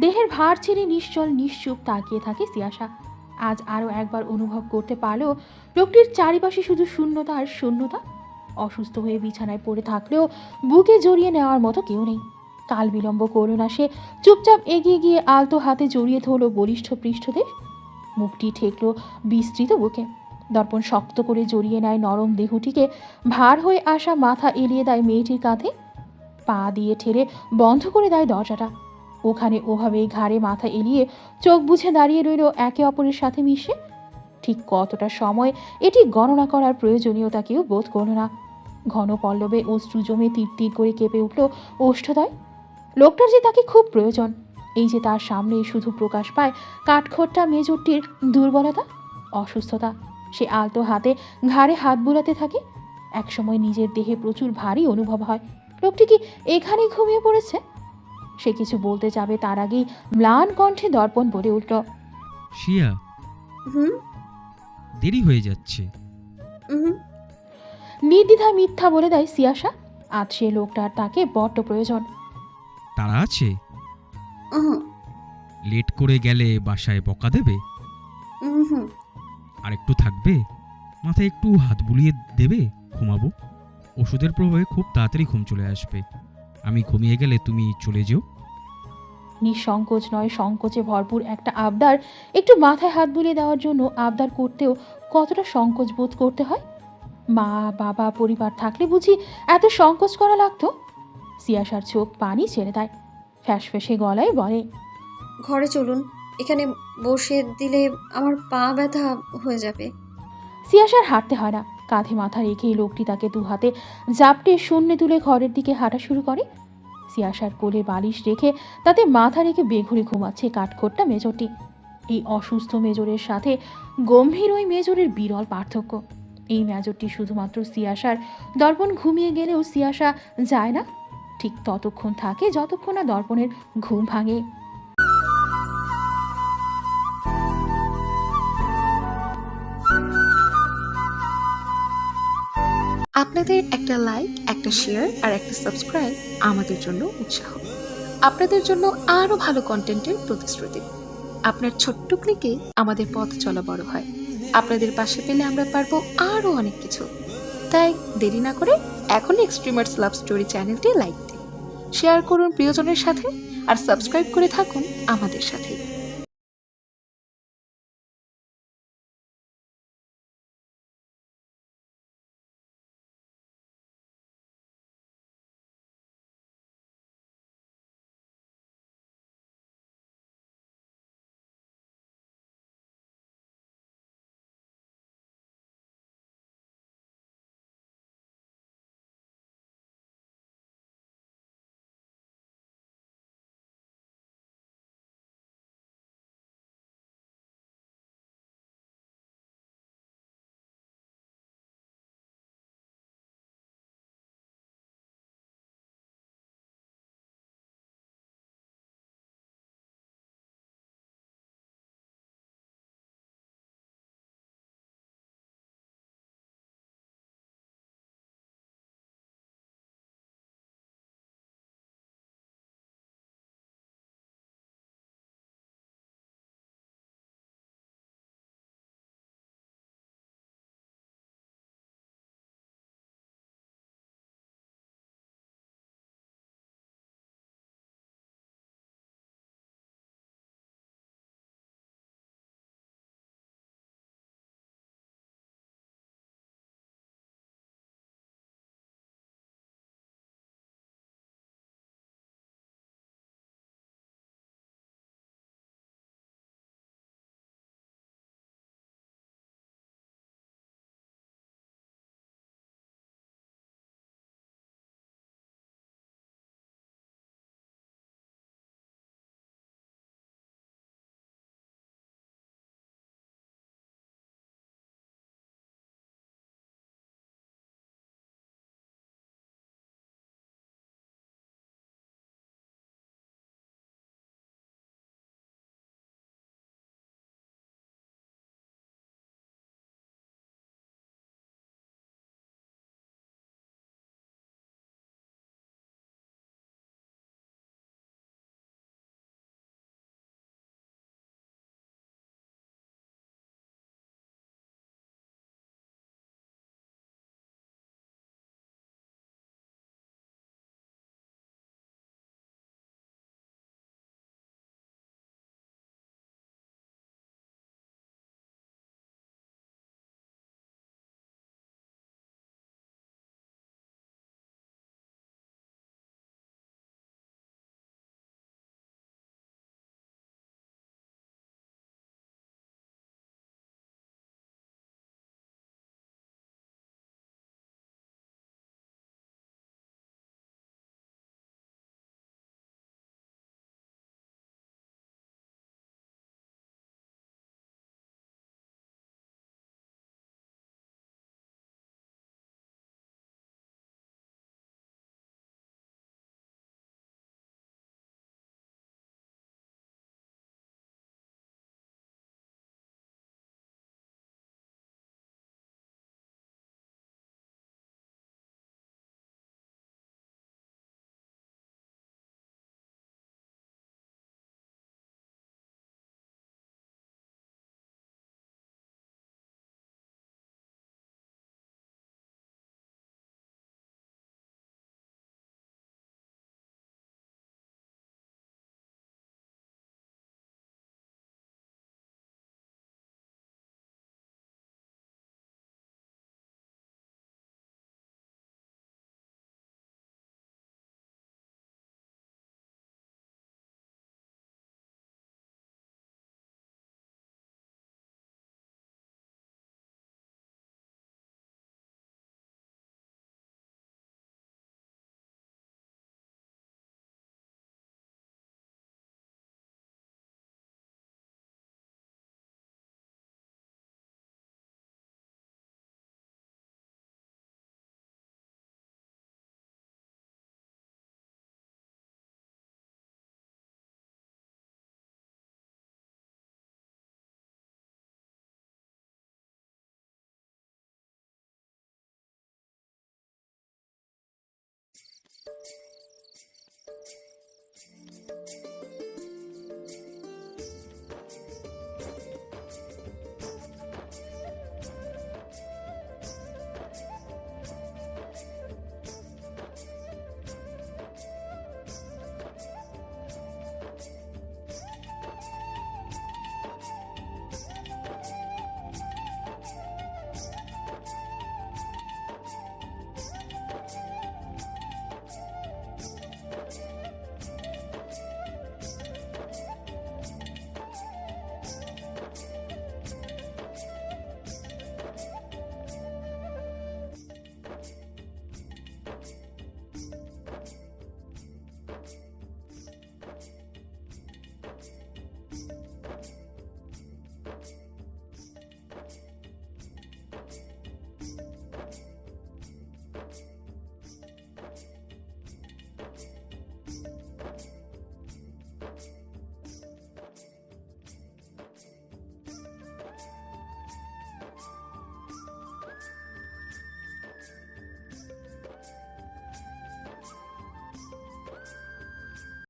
দেহের ভার ছেড়ে নিশ্চল নিশ্চুপ তাকিয়ে থাকে সিয়াশা। আজ আরও একবার অনুভব করতে পারল লোকটির চারিপাশে শুধু শূন্যতা আর শূন্যতা। অসুস্থ হয়ে বিছানায় পড়ে থাকলেও বুকে জড়িয়ে নেওয়ার মতো কেউ নেই। কাল বিলম্ব করল না সে। চুপচাপ এগিয়ে গিয়ে আলতো হাতে জড়িয়ে ধরল বলিষ্ঠ পৃষ্ঠদেশ। মুখটি ঠেকল বিস্তৃত বুকে। দর্পণ শক্ত করে জড়িয়ে নেয় নরম দেহটিকে। ভার হয়ে আসা মাথা এলিয়ে দেয় মেয়েটির কাঁধে। পা দিয়ে ঠেলে বন্ধ করে দেয় দরজাটা। ওখানে ওভাবেই ঘাড়ে মাথা এলিয়ে চোখ বুঝে দাঁড়িয়ে রইল একে অপরের সাথে মিশে। ঠিক কতটা সময় এটি গণনা করার প্রয়োজনীয়তা কেউ বোধ করল না। ঘন পল্লবে অশ্রু জমে তীর তীর করে কেঁপে উঠল ওষ্ঠদয়। লোকটার যে তাকে খুব প্রয়োজন। এই যে তার সামনে শুধু প্রকাশ পায় কাঠখোট্টা মেজরটির দুর্বলতা, অসুস্থতা। সে আলতো হাতে ঘাড়ে হাত বুলাতে থাকে। একসময় নিজের দেহে প্রচুর ভারী অনুভব হয়। লোকটি কি এখানেই ঘুমিয়ে পড়েছে? সে কিছু বলতে যাবে তার আগেই ম্লান কণ্ঠে দর্পণ বলে উঠল, শিয়া। দেরি হয়ে যাচ্ছে। নির্দ্বিধায় মিথ্যা বলে দেয় সিয়াশা। আজ সে লোকটার তাকে বড্ড প্রয়োজন। তারা আছে? উহুম, লেট করে গেলে বাসায় বকা দেবে? উহুম। আর একটু থাকবে? মাথায় একটু হাত বুলিয়ে দেবে? ঘুমাবো। ওষুধের প্রভাবে খুব তাড়াতাড়ি ঘুম চলে আসবে। আমি ঘুমিয়ে গেলে তুমি চলে যেও। নিঃসংকোচ নয়, সংকোচে ভরপুর একটা আবদার। একটু মাথায় হাত বুলিয়ে দেওয়ার জন্য আবদার করতেও কতটা সংকোচ বোধ করতে হয়। মা বাবা পরিবার থাকলে বুঝি এত সংকোচ করা লাগতো? সিয়াসার চোখ পানি ছেড়ে দেয়, ফ্যাসফ্যাসে গলায় বলে, ঘরে চলুন, এখানে বসে দিলে আমার পা ব্যথা হয়ে যাবে। সিয়াসার হাঁটতে হয় না। কাঁধে মাথা রেখেই লোকটি তাকে দু হাতে জাপটে শূন্যে তুলে ঘরের দিকে হাঁটা শুরু করে। সিয়াসার কোলে বালিশ রেখে তাতে মাথা রেখে বেঘুরে ঘুমাচ্ছে কাঠখোট্টা মেজরটি। এই অসুস্থ মেজরের সাথে গম্ভীর ওই মেজরের বিরল পার্থক্য। এই মেজরটি শুধুমাত্র সিয়াসার দর্পণ ঘুমিয়ে গেলেও সিয়াসা যায় না, ঠিক ততক্ষণ থাকে যতক্ষণ না দর্পণের ঘুম ভাঙে। আপনাদের একটা লাইক, একটা শেয়ার আর একটা সাবস্ক্রাইব আমাদের জন্য উৎসাহ। আপনাদের জন্য আরো ভালো কন্টেন্টের প্রতিশ্রুতি। আপনার ছোট্ট ক্লিকে আমাদের পথ চলা বড় হয়। আপনাদের পাশে পেলে আমরা পারবো আরো অনেক কিছু। তাই দেরি না করে এখনই এক্সট্রিমার্স লাভ স্টোরি চ্যানেলটি লাইক দিন, শেয়ার করুন প্রিয়জনের সাথে, আর সাবস্ক্রাইব করে থাকুন আমাদের সাথে।